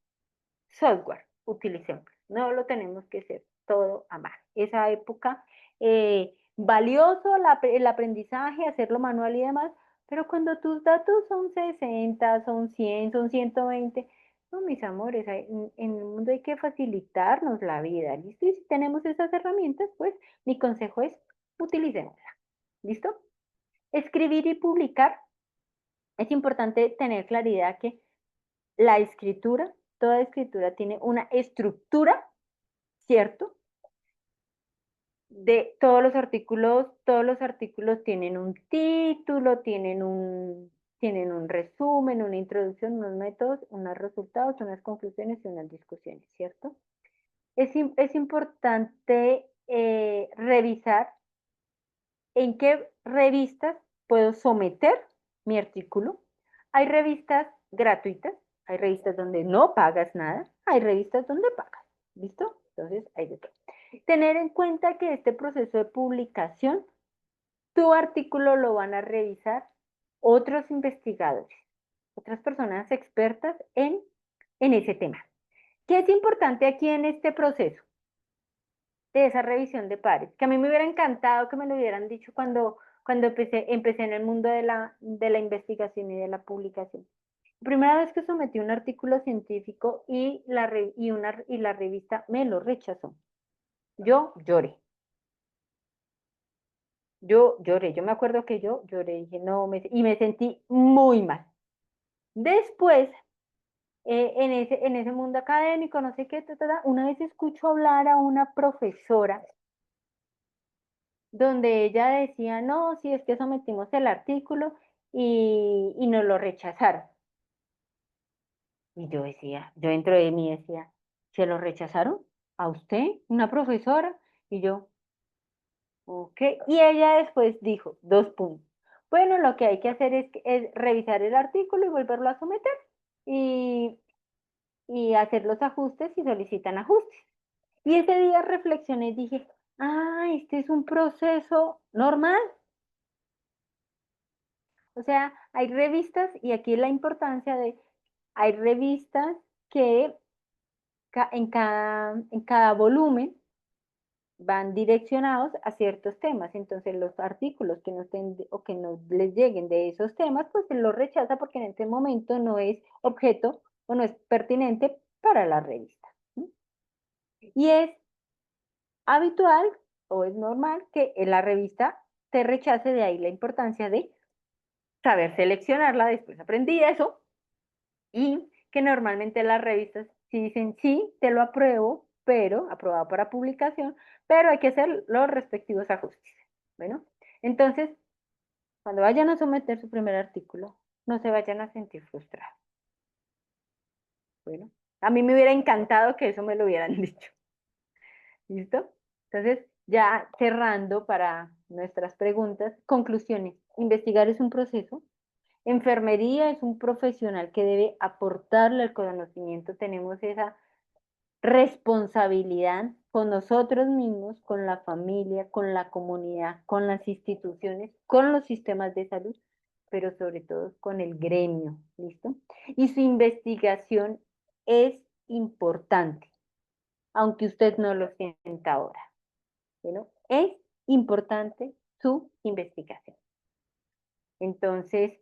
software, utilicemos. No lo tenemos que hacer todo a mano. Esa época, valioso el aprendizaje, hacerlo manual y demás, pero cuando tus datos son 60, son 100, son 120, no, mis amores, en el mundo hay que facilitarnos la vida, ¿listo? Y si tenemos esas herramientas, pues mi consejo es utilicémosla, ¿listo? Escribir y publicar. Es importante tener claridad que la escritura, toda escritura tiene una estructura, ¿cierto? De todos los artículos tienen un título, tienen un resumen, una introducción, unos métodos, unos resultados, unas conclusiones y unas discusiones, ¿cierto? Es importante revisar en qué revistas puedo someter mi artículo. Hay revistas gratuitas, hay revistas donde no pagas nada, hay revistas donde pagas. ¿Listo? Entonces, hay de todo. Tener en cuenta que este proceso de publicación, tu artículo lo van a revisar otros investigadores, otras personas expertas en ese tema. ¿Qué es importante aquí en este proceso de esa revisión de pares? Que a mí me hubiera encantado que me lo hubieran dicho cuando empecé en el mundo de la investigación y de la publicación. La primera vez que sometí un artículo científico y la revista me lo rechazó. Yo lloré. Yo lloré. Yo me acuerdo que yo lloré. Dije, no, y me sentí muy mal. Después, en ese mundo académico, no sé qué, una vez escucho hablar a una profesora donde ella decía, no, si es que sometimos el artículo y nos lo rechazaron. Y yo decía, yo dentro de mí decía, ¿se lo rechazaron? ¿A usted? ¿Una profesora? Y yo, ok. Y ella después dijo, 2 puntos. Bueno, lo que hay que hacer es revisar el artículo y volverlo a someter y, y hacer los ajustes si solicitan ajustes. Y ese día reflexioné y dije, ah, este es un proceso normal. O sea, hay revistas, y aquí la importancia de, hay revistas que en cada volumen van direccionados a ciertos temas. Entonces, los artículos que no estén o que no les lleguen de esos temas, pues se los rechaza porque en este momento no es objeto o no es pertinente para la revista. ¿Sí? Y es habitual o es normal que en la revista te rechace, de ahí la importancia de saber seleccionarla. Después aprendí eso, y que normalmente las revistas sí dicen, sí, te lo apruebo, pero aprobado para publicación, pero hay que hacer los respectivos ajustes. Bueno, entonces, cuando vayan a someter su primer artículo, no se vayan a sentir frustrados. Bueno, a mí me hubiera encantado que eso me lo hubieran dicho. ¿Listo? Entonces, ya cerrando para nuestras preguntas, conclusiones. Investigar es un proceso. Enfermería es un profesional que debe aportarle al conocimiento. Tenemos esa responsabilidad con nosotros mismos, con la familia, con la comunidad, con las instituciones, con los sistemas de salud, pero sobre todo con el gremio, ¿listo? Y su investigación es importante, aunque usted no lo sienta ahora. Bueno, es importante su investigación. Entonces,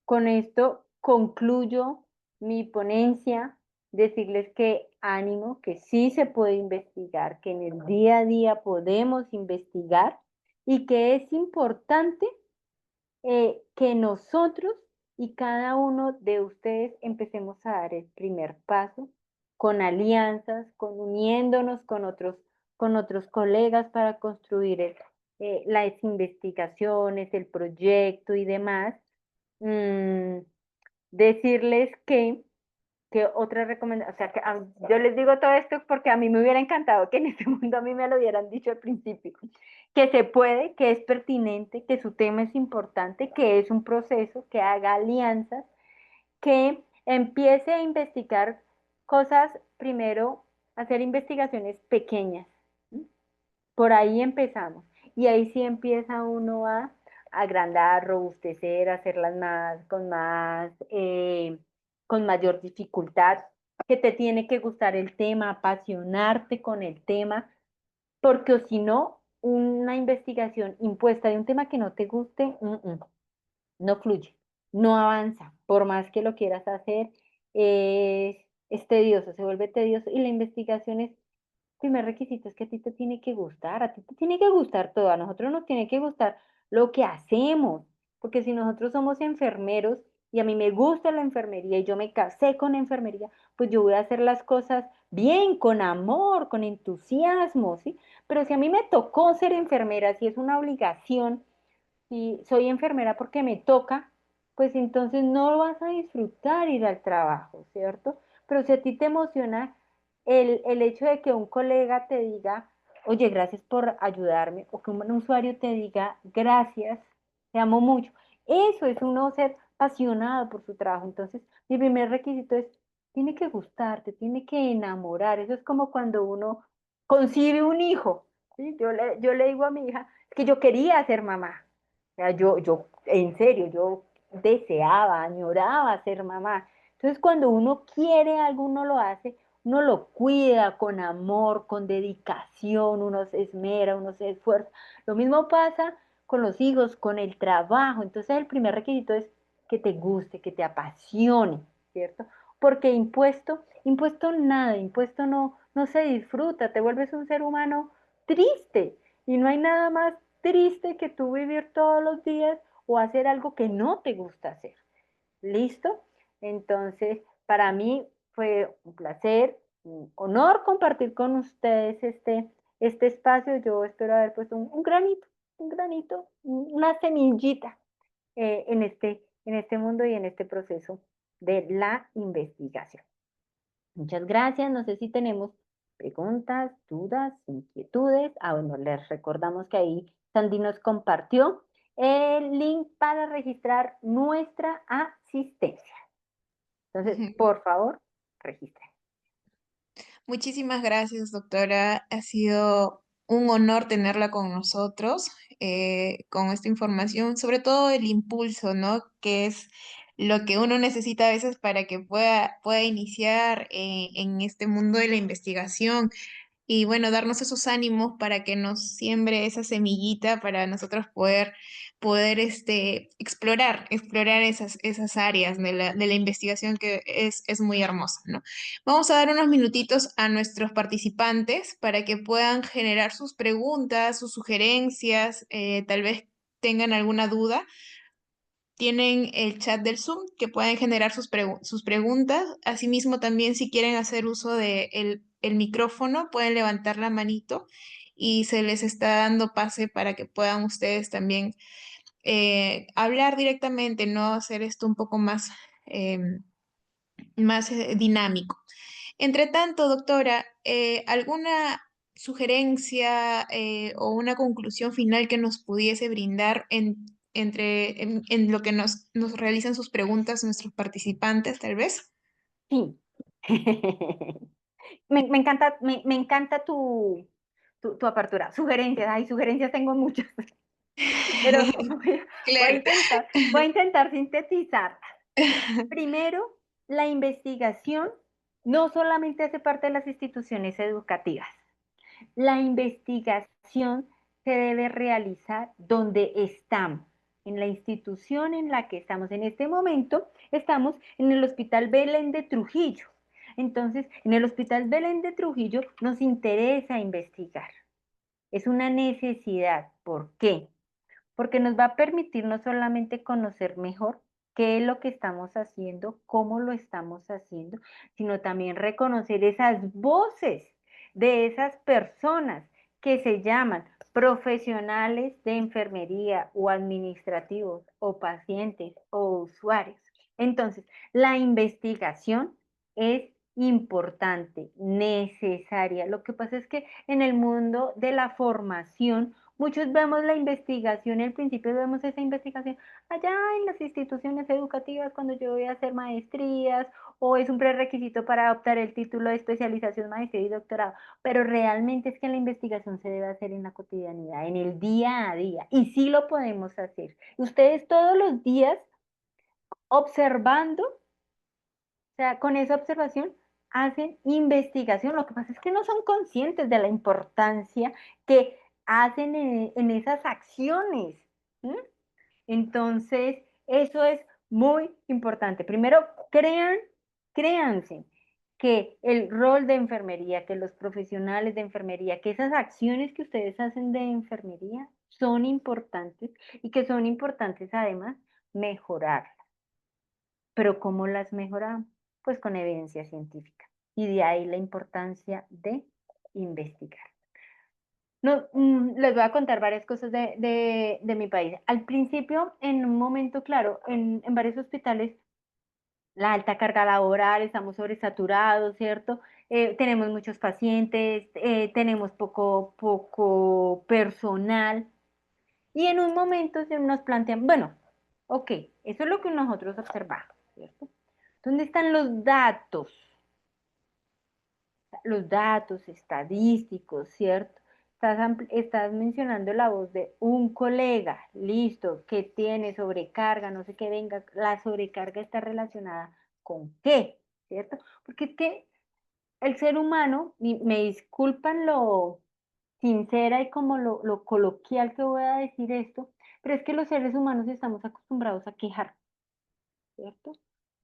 con esto concluyo mi ponencia, decirles que ánimo, que sí se puede investigar, que en el día a día podemos investigar y que es importante que nosotros y cada uno de ustedes empecemos a dar el primer paso con alianzas, con uniéndonos con otros colegas para construir las investigaciones, el proyecto y demás. Mm, decirles que otra recomendación, o sea, que yo les digo todo esto porque a mí me hubiera encantado que en este mundo a mí me lo hubieran dicho al principio, que se puede, que es pertinente, que su tema es importante, que es un proceso, que haga alianzas, que empiece a investigar cosas, primero, hacer investigaciones pequeñas. ¿Sí? Por ahí empezamos. Y ahí sí empieza uno a agrandar, robustecer, hacerlas más, con mayor dificultad, que te tiene que gustar el tema, apasionarte con el tema, porque o si no, una investigación impuesta de un tema que no te guste, no fluye, no avanza, por más que lo quieras hacer, es tedioso, se vuelve tedioso, y la investigación es, primer requisito es que a ti te tiene que gustar, a ti te tiene que gustar todo, a nosotros nos tiene que gustar lo que hacemos, porque si nosotros somos enfermeros y a mí me gusta la enfermería y yo me casé con enfermería, pues yo voy a hacer las cosas bien, con amor, con entusiasmo, ¿sí? Pero si a mí me tocó ser enfermera, si es una obligación, si soy enfermera porque me toca, pues entonces no lo vas a disfrutar ir al trabajo, ¿cierto? Pero si a ti te emociona el hecho de que un colega te diga, oye, gracias por ayudarme, o que un usuario te diga, gracias, te amo mucho, eso es uno ser apasionado por su trabajo. Entonces, mi primer requisito es, tiene que gustarte, tiene que enamorar. Eso es como cuando uno concibe un hijo, ¿sí? Yo le digo a mi hija, es que yo quería ser mamá. O sea, en serio, yo deseaba, añoraba ser mamá. Entonces, cuando uno quiere algo, uno lo hace, uno lo cuida con amor, con dedicación, uno se esmera, uno se esfuerza. Lo mismo pasa con los hijos, con el trabajo. Entonces, el primer requisito es que te guste, que te apasione, ¿cierto? Porque impuesto nada, impuesto no se disfruta, te vuelves un ser humano triste y no hay nada más triste que tú vivir todos los días o hacer algo que no te gusta hacer. ¿Listo? Entonces, para mí fue un placer, un honor compartir con ustedes este espacio. Yo espero haber puesto un granito, una semillita en este mundo y en este proceso de la investigación. Muchas gracias. No sé si tenemos preguntas, dudas, inquietudes. Bueno, les recordamos que ahí Sandy nos compartió el link para registrar nuestra asistencia. Entonces, por favor, registren. Muchísimas gracias, doctora. Ha sido un honor tenerla con nosotros, con esta información, sobre todo el impulso, ¿no? Que es lo que uno necesita a veces para que pueda iniciar en este mundo de la investigación. Y bueno, darnos esos ánimos para que nos siembre esa semillita para nosotros poder explorar esas áreas de la investigación que es muy hermosa, ¿no? Vamos a dar unos minutitos a nuestros participantes para que puedan generar sus preguntas, sus sugerencias, tal vez tengan alguna duda. Tienen el chat del Zoom que pueden generar sus preguntas. Asimismo, también si quieren hacer uso de el micrófono, pueden levantar la manito y se les está dando pase para que puedan ustedes también hablar directamente, no hacer esto un poco más dinámico. Entre tanto, doctora, ¿alguna sugerencia o una conclusión final que nos pudiese brindar en lo que nos realizan sus preguntas nuestros participantes, tal vez? Sí. Me encanta tu apertura. Sugerencias, hay sugerencias tengo muchas, pero Claro. voy a intentar sintetizar. Primero, la investigación no solamente hace parte de las instituciones educativas. La investigación se debe realizar donde estamos, en la institución en la que estamos. En este momento estamos en el Hospital Belén de Trujillo. Entonces, en el Hospital Belén de Trujillo nos interesa investigar. Es una necesidad. ¿Por qué? Porque nos va a permitir no solamente conocer mejor qué es lo que estamos haciendo, cómo lo estamos haciendo, sino también reconocer esas voces de esas personas que se llaman profesionales de enfermería o administrativos o pacientes o usuarios. Entonces, la investigación es importante, necesaria. Lo que pasa es que en el mundo de la formación, muchos vemos la investigación, al principio vemos esa investigación allá en las instituciones educativas cuando yo voy a hacer maestrías o es un prerequisito para adoptar el título de especialización, maestría y doctorado, pero realmente es que la investigación se debe hacer en la cotidianidad, en el día a día, y sí lo podemos hacer. Ustedes todos los días observando, o sea, con esa observación hacen investigación. Lo que pasa es que no son conscientes de la importancia que hacen en esas acciones. ¿M? Entonces, eso es muy importante. Primero, créanse que el rol de enfermería, que los profesionales de enfermería, que esas acciones que ustedes hacen de enfermería son importantes y que son importantes además mejorar. Pero ¿cómo las mejoramos? Pues con evidencia científica. Y de ahí la importancia de investigar. No, les voy a contar varias cosas de mi país. Al principio, en un momento, claro, en varios hospitales, la alta carga laboral, estamos sobresaturados, ¿cierto? Tenemos muchos pacientes, tenemos poco personal. Y en un momento se nos plantean, bueno, ok, eso es lo que nosotros observamos, ¿cierto? ¿Dónde están los datos? Los datos estadísticos, ¿cierto? Estás mencionando la voz de un colega, listo, que tiene sobrecarga, no sé qué venga, la sobrecarga está relacionada con qué, ¿cierto? Porque es que el ser humano, y me disculpan lo sincera y como lo coloquial que voy a decir esto, pero es que los seres humanos estamos acostumbrados a quejar, ¿cierto?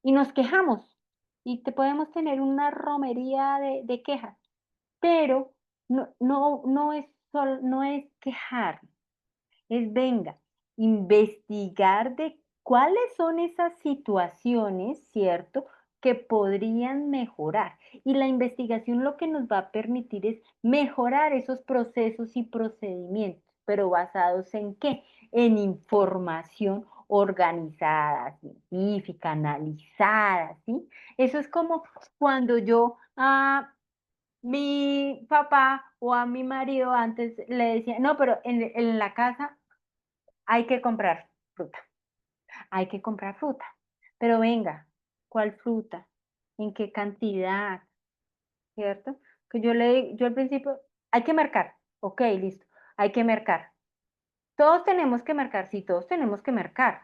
Y nos quejamos y te podemos tener una romería de quejas, pero no es quejar, es venga, investigar de cuáles son esas situaciones, ¿cierto? que podrían mejorar. Y la investigación lo que nos va a permitir es mejorar esos procesos y procedimientos, pero ¿basados en qué? En información organizada, científica, analizada, ¿sí? Eso es como cuando yo a mi papá o a mi marido antes le decía, no, pero en la casa hay que comprar fruta, hay que comprar fruta. Pero venga, ¿cuál fruta? ¿En qué cantidad? ¿Cierto? Que yo al principio, hay que marcar, ok, listo, hay que marcar. Todos tenemos que marcar, sí, todos tenemos que marcar.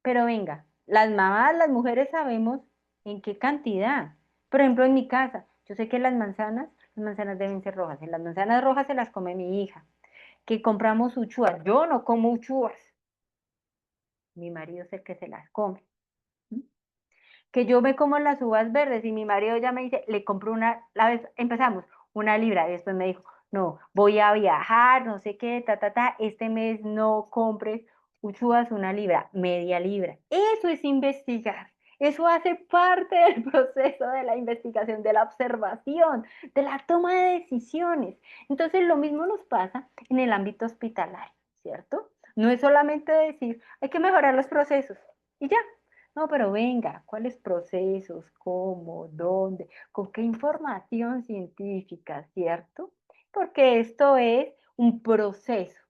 Pero venga, las mamás, las mujeres sabemos en qué cantidad. Por ejemplo, en mi casa, yo sé que las manzanas deben ser rojas. Y las manzanas rojas se las come mi hija. Que compramos uchuvas. Yo no como uchuvas. Mi marido es el que se las come. ¿Mm? Que yo me como las uvas verdes y mi marido ya me dice, le compro una, la vez empezamos, 1 libra. Y después me dijo, no, voy a viajar, no sé qué, este mes no compres uchuvas 1 libra, media libra. Eso es investigar. Eso hace parte del proceso de la investigación, de la observación, de la toma de decisiones. Entonces, lo mismo nos pasa en el ámbito hospitalario, ¿cierto? No es solamente decir, hay que mejorar los procesos y ya. No, pero venga, ¿cuáles procesos? ¿Cómo? ¿Dónde? ¿Con qué información científica, cierto? Porque esto es un proceso.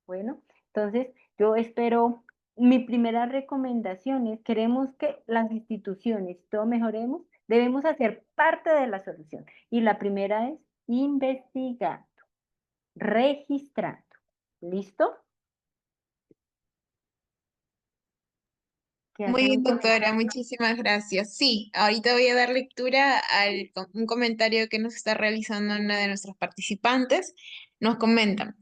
Bueno, entonces yo espero, mi primera recomendación es, queremos que las instituciones, todo mejoremos, debemos hacer parte de la solución. Y la primera es investigando, registrando. ¿Listo? ¿Qué Muy bien, hacemos con doctora, muchísimas gracias. Sí, ahorita voy a dar lectura a un comentario que nos está realizando una de nuestras participantes. Nos comentan,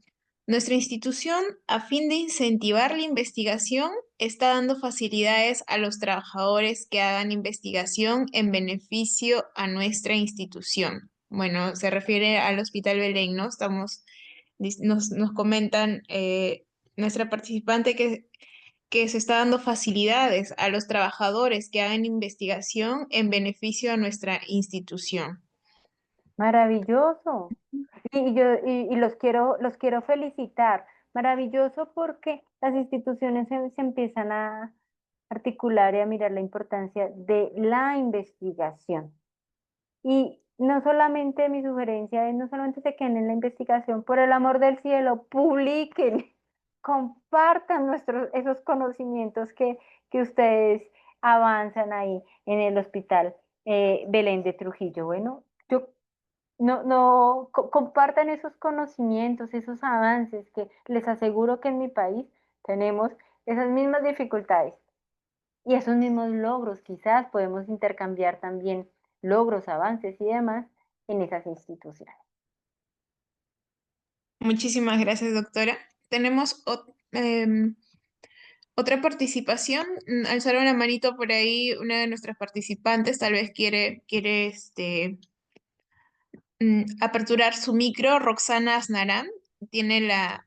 nuestra institución, a fin de incentivar la investigación, está dando facilidades a los trabajadores que hagan investigación en beneficio a nuestra institución? Bueno, se refiere al Hospital Belén, ¿no? Nos comentan nuestra participante que se está dando facilidades a los trabajadores que hagan investigación en beneficio a nuestra institución. Maravilloso. Y los quiero felicitar. Maravilloso porque las instituciones se empiezan a articular y a mirar la importancia de la investigación. Y no solamente mi sugerencia es, no solamente se queden en la investigación, por el amor del cielo, publiquen, compartan esos conocimientos que ustedes avanzan ahí en el hospital Belén de Trujillo. Bueno, yo compartan esos conocimientos, esos avances que les aseguro que en mi país tenemos esas mismas dificultades y esos mismos logros. Quizás podemos intercambiar también logros, avances y demás en esas instituciones. Muchísimas gracias, doctora. Tenemos otra participación. Alzaron la manito por ahí una de nuestras participantes, tal vez quiere aperturar su micro. Roxana Asnarán tiene la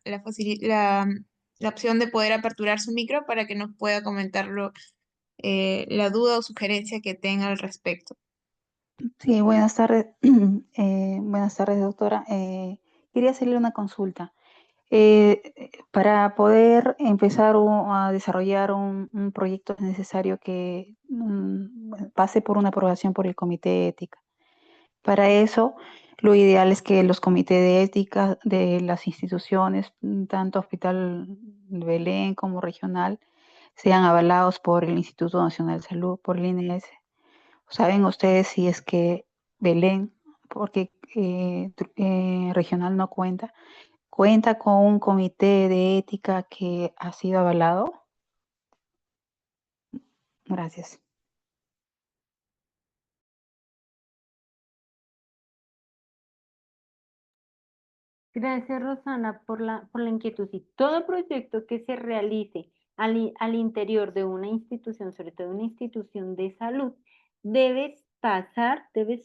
opción de poder aperturar su micro para que nos pueda comentarlo, la duda o sugerencia que tenga al respecto. Sí, buenas tardes. Buenas tardes, doctora. Quería hacerle una consulta. Para poder empezar a desarrollar un proyecto es necesario que pase por una aprobación por el Comité de Ética. Para eso, lo ideal es que los comités de ética de las instituciones, tanto Hospital Belén como regional, sean avalados por el Instituto Nacional de Salud, por el INS. ¿Saben ustedes si es que Belén, porque regional no cuenta con un comité de ética que ha sido avalado? Gracias. Gracias, Rosana, por la inquietud. Y todo proyecto que se realice al interior de una institución, sobre todo una institución de salud, debe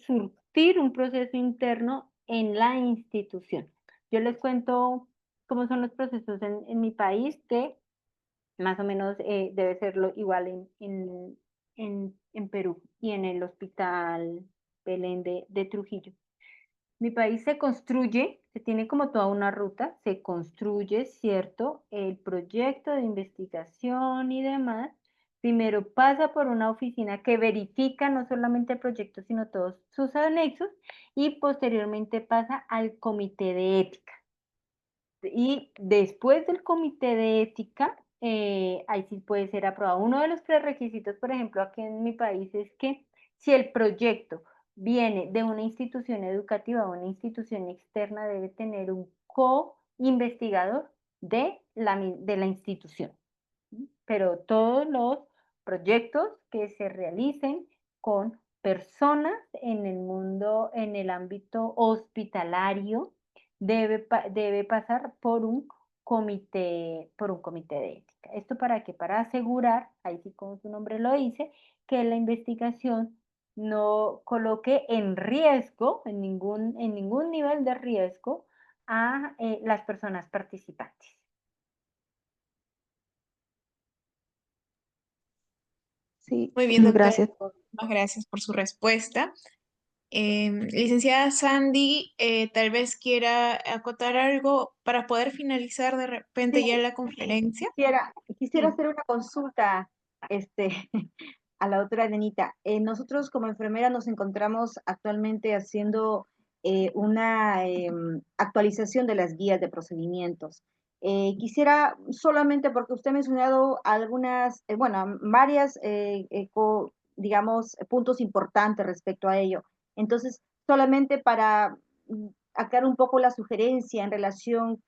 surtir un proceso interno en la institución. Yo les cuento cómo son los procesos en mi país, que más o menos debe serlo igual en Perú y en el Hospital Belén de Trujillo. Mi país se construye, se tiene como toda una ruta, se construye, ¿cierto? El proyecto de investigación y demás. Primero pasa por una oficina que verifica no solamente el proyecto, sino todos sus anexos y posteriormente pasa al comité de ética. Y después del comité de ética, ahí sí puede ser aprobado. Uno de los prerequisitos, por ejemplo, aquí en mi país es que si el proyecto viene de una institución educativa o una institución externa, debe tener un co-investigador de la institución. Pero todos los proyectos que se realicen con personas en el mundo, en el ámbito hospitalario, debe pasar por un comité de ética. ¿Esto para qué? Para asegurar, ahí sí como su nombre lo dice, que la investigación no coloque en riesgo, en ningún nivel de riesgo, a las personas participantes. Sí, Muy bien, doctora. gracias. Muchas gracias por su respuesta. Licenciada Sandy, tal vez quiera acotar algo para poder finalizar de repente ya Sí, la conferencia. quisiera hacer una consulta este, a la doctora Denita. Nosotros como enfermera nos encontramos actualmente haciendo una actualización de las guías de procedimientos. Quisiera solamente, porque usted ha mencionado algunas, bueno, varias, digamos, puntos importantes respecto a ello. Entonces, solamente para aclarar un poco la sugerencia en relación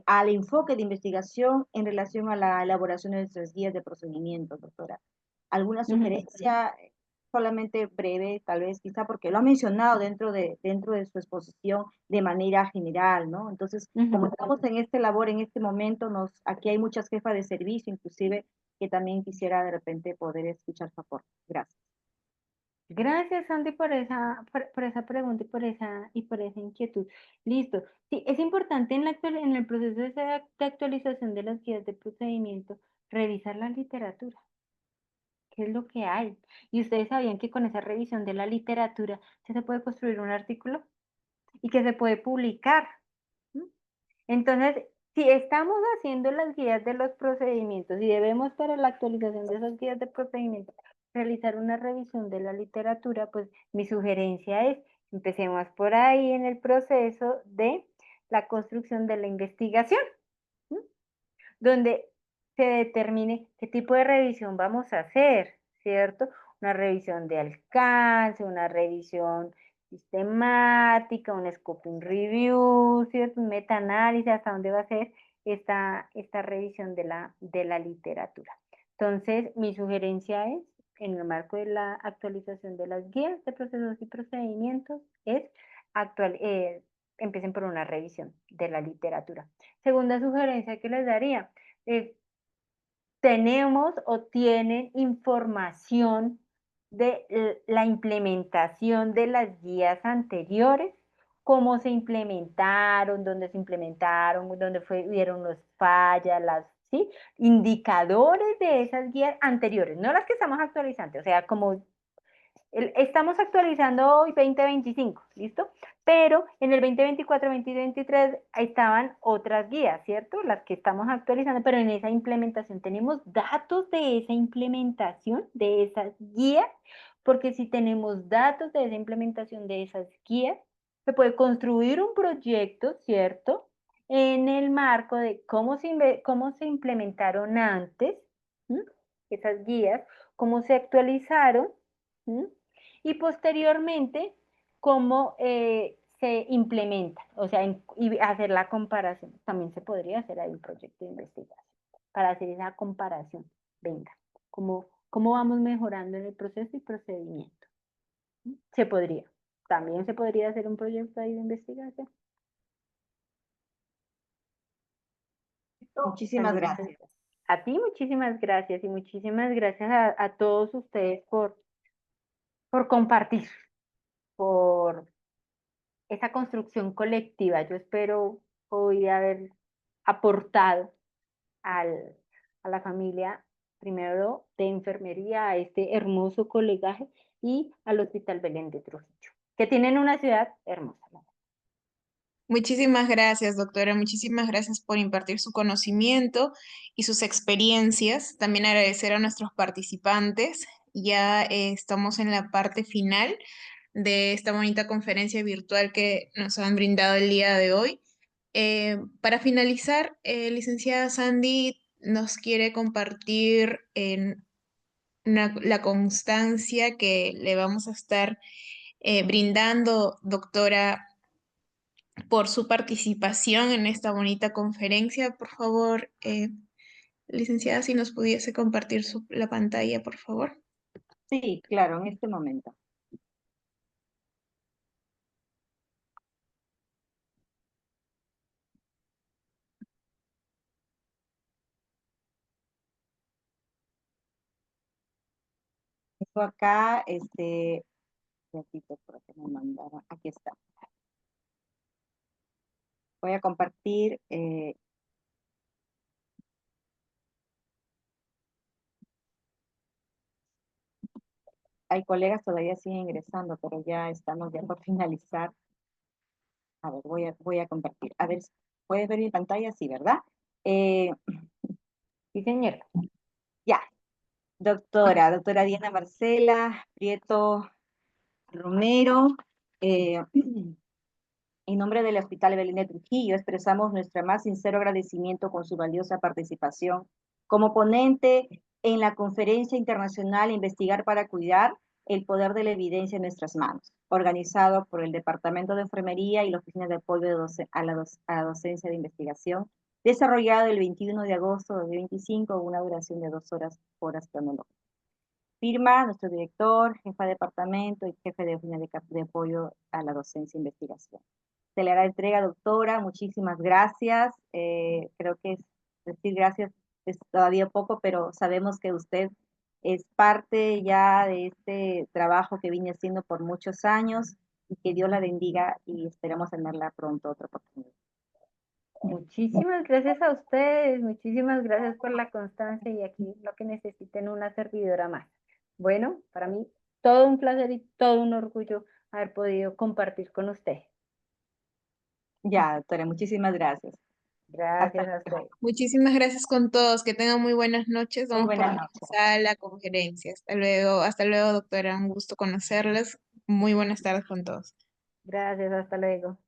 al enfoque de investigación en relación a la elaboración de nuestras guías de procedimientos, doctora. ¿Alguna sugerencia solamente breve, tal vez, quizá porque lo ha mencionado dentro de su exposición de manera general, ¿no? Entonces, como estamos en este labor, en este momento, aquí hay muchas jefas de servicio, inclusive, que también quisiera de repente poder escuchar su aporte. Gracias. Gracias, Sandy, por esa pregunta y por esa inquietud. Listo. Sí, es importante en el proceso de actualización de las guías de procedimiento revisar la literatura. ¿Qué es lo que hay? Y ustedes sabían que con esa revisión de la literatura se puede construir un artículo y que se puede publicar. ¿M? Entonces, si estamos haciendo las guías de los procedimientos y debemos para la actualización de esas guías de procedimientos realizar una revisión de la literatura, pues mi sugerencia es, empecemos por ahí en el proceso de la construcción de la investigación, ¿m? Donde se determine qué tipo de revisión vamos a hacer, ¿cierto? Una revisión de alcance, una revisión sistemática, un scoping review, ¿cierto? Un metaanálisis, hasta dónde va a ser esta revisión de la literatura. Entonces, mi sugerencia es, en el marco de la actualización de las guías de procesos y procedimientos, es empiecen por una revisión de la literatura. Segunda sugerencia que les daría, tenemos o tienen información de la implementación de las guías anteriores, cómo se implementaron, dónde hubieron los fallas, ¿sí? Indicadores de esas guías anteriores, no las que estamos actualizando, o sea, como estamos actualizando hoy 2025, ¿listo? Pero en el 2024, 2023 estaban otras guías, ¿cierto? Las que estamos actualizando, pero en esa implementación tenemos datos de esa implementación, de esas guías, porque si tenemos datos de esa implementación de esas guías, se puede construir un proyecto, ¿cierto? En el marco de cómo se implementaron antes, ¿sí? Esas guías, cómo se actualizaron, ¿sí? Y posteriormente cómo se implementa, o sea, y hacer la comparación. También se podría hacer ahí un proyecto de investigación para hacer esa comparación. Venga, cómo vamos mejorando en el proceso y procedimiento. Se podría. También se podría hacer un proyecto ahí de investigación. Muchísimas gracias. A ti muchísimas gracias y muchísimas gracias a todos ustedes por compartir, por esa construcción colectiva. Yo espero hoy haber aportado a la familia primero de enfermería a este hermoso colegaje y al Hospital Belén de Trujillo, que tienen una ciudad hermosa. Muchísimas gracias, doctora. Muchísimas gracias por impartir su conocimiento y sus experiencias. También agradecer a nuestros participantes. Ya estamos en la parte final de esta bonita conferencia virtual que nos han brindado el día de hoy. Para finalizar, licenciada Sandy nos quiere compartir la constancia que le vamos a estar brindando, doctora, por su participación en esta bonita conferencia. Por favor, licenciada, si nos pudiese compartir la pantalla, por favor. Sí, claro, en este momento. Tengo acá, ratito por que me mandara. Aquí está. Voy a compartir. Hay colegas todavía siguen ingresando, pero ya estamos ya por finalizar. A ver, voy a compartir. A ver, ¿puedes ver mi pantalla? Sí, ¿verdad? Sí, señora. Ya. Doctora Diana Marcela Prieto Romero. En nombre del Hospital Belén de Trujillo, expresamos nuestro más sincero agradecimiento con su valiosa participación como ponente en la Conferencia Internacional Investigar para Cuidar, el poder de la evidencia en nuestras manos, organizado por el Departamento de Enfermería y la Oficina de Apoyo a la Docencia de Investigación, desarrollado el 21 de agosto de 2025, una duración de 2 horas cronológicas. Firma nuestro director, jefa de departamento y jefe de oficina de apoyo a la docencia e investigación. Se le hará entrega, doctora, muchísimas gracias. Creo que decir gracias es todavía poco, pero sabemos que usted es parte ya de este trabajo que vine haciendo por muchos años y que Dios la bendiga y esperamos tenerla pronto otra oportunidad. Muchísimas gracias a ustedes, muchísimas gracias por la constancia y aquí lo que necesiten una servidora más. Bueno, para mí todo un placer y todo un orgullo haber podido compartir con ustedes. Ya, doctora, muchísimas gracias. Gracias a ustedes. Muchísimas gracias con todos. Que tengan muy buenas noches. Muy Vamos por buenas noches. finalizar la conferencia. Hasta luego, doctora. Un gusto conocerles. Muy buenas tardes con todos. Gracias, hasta luego.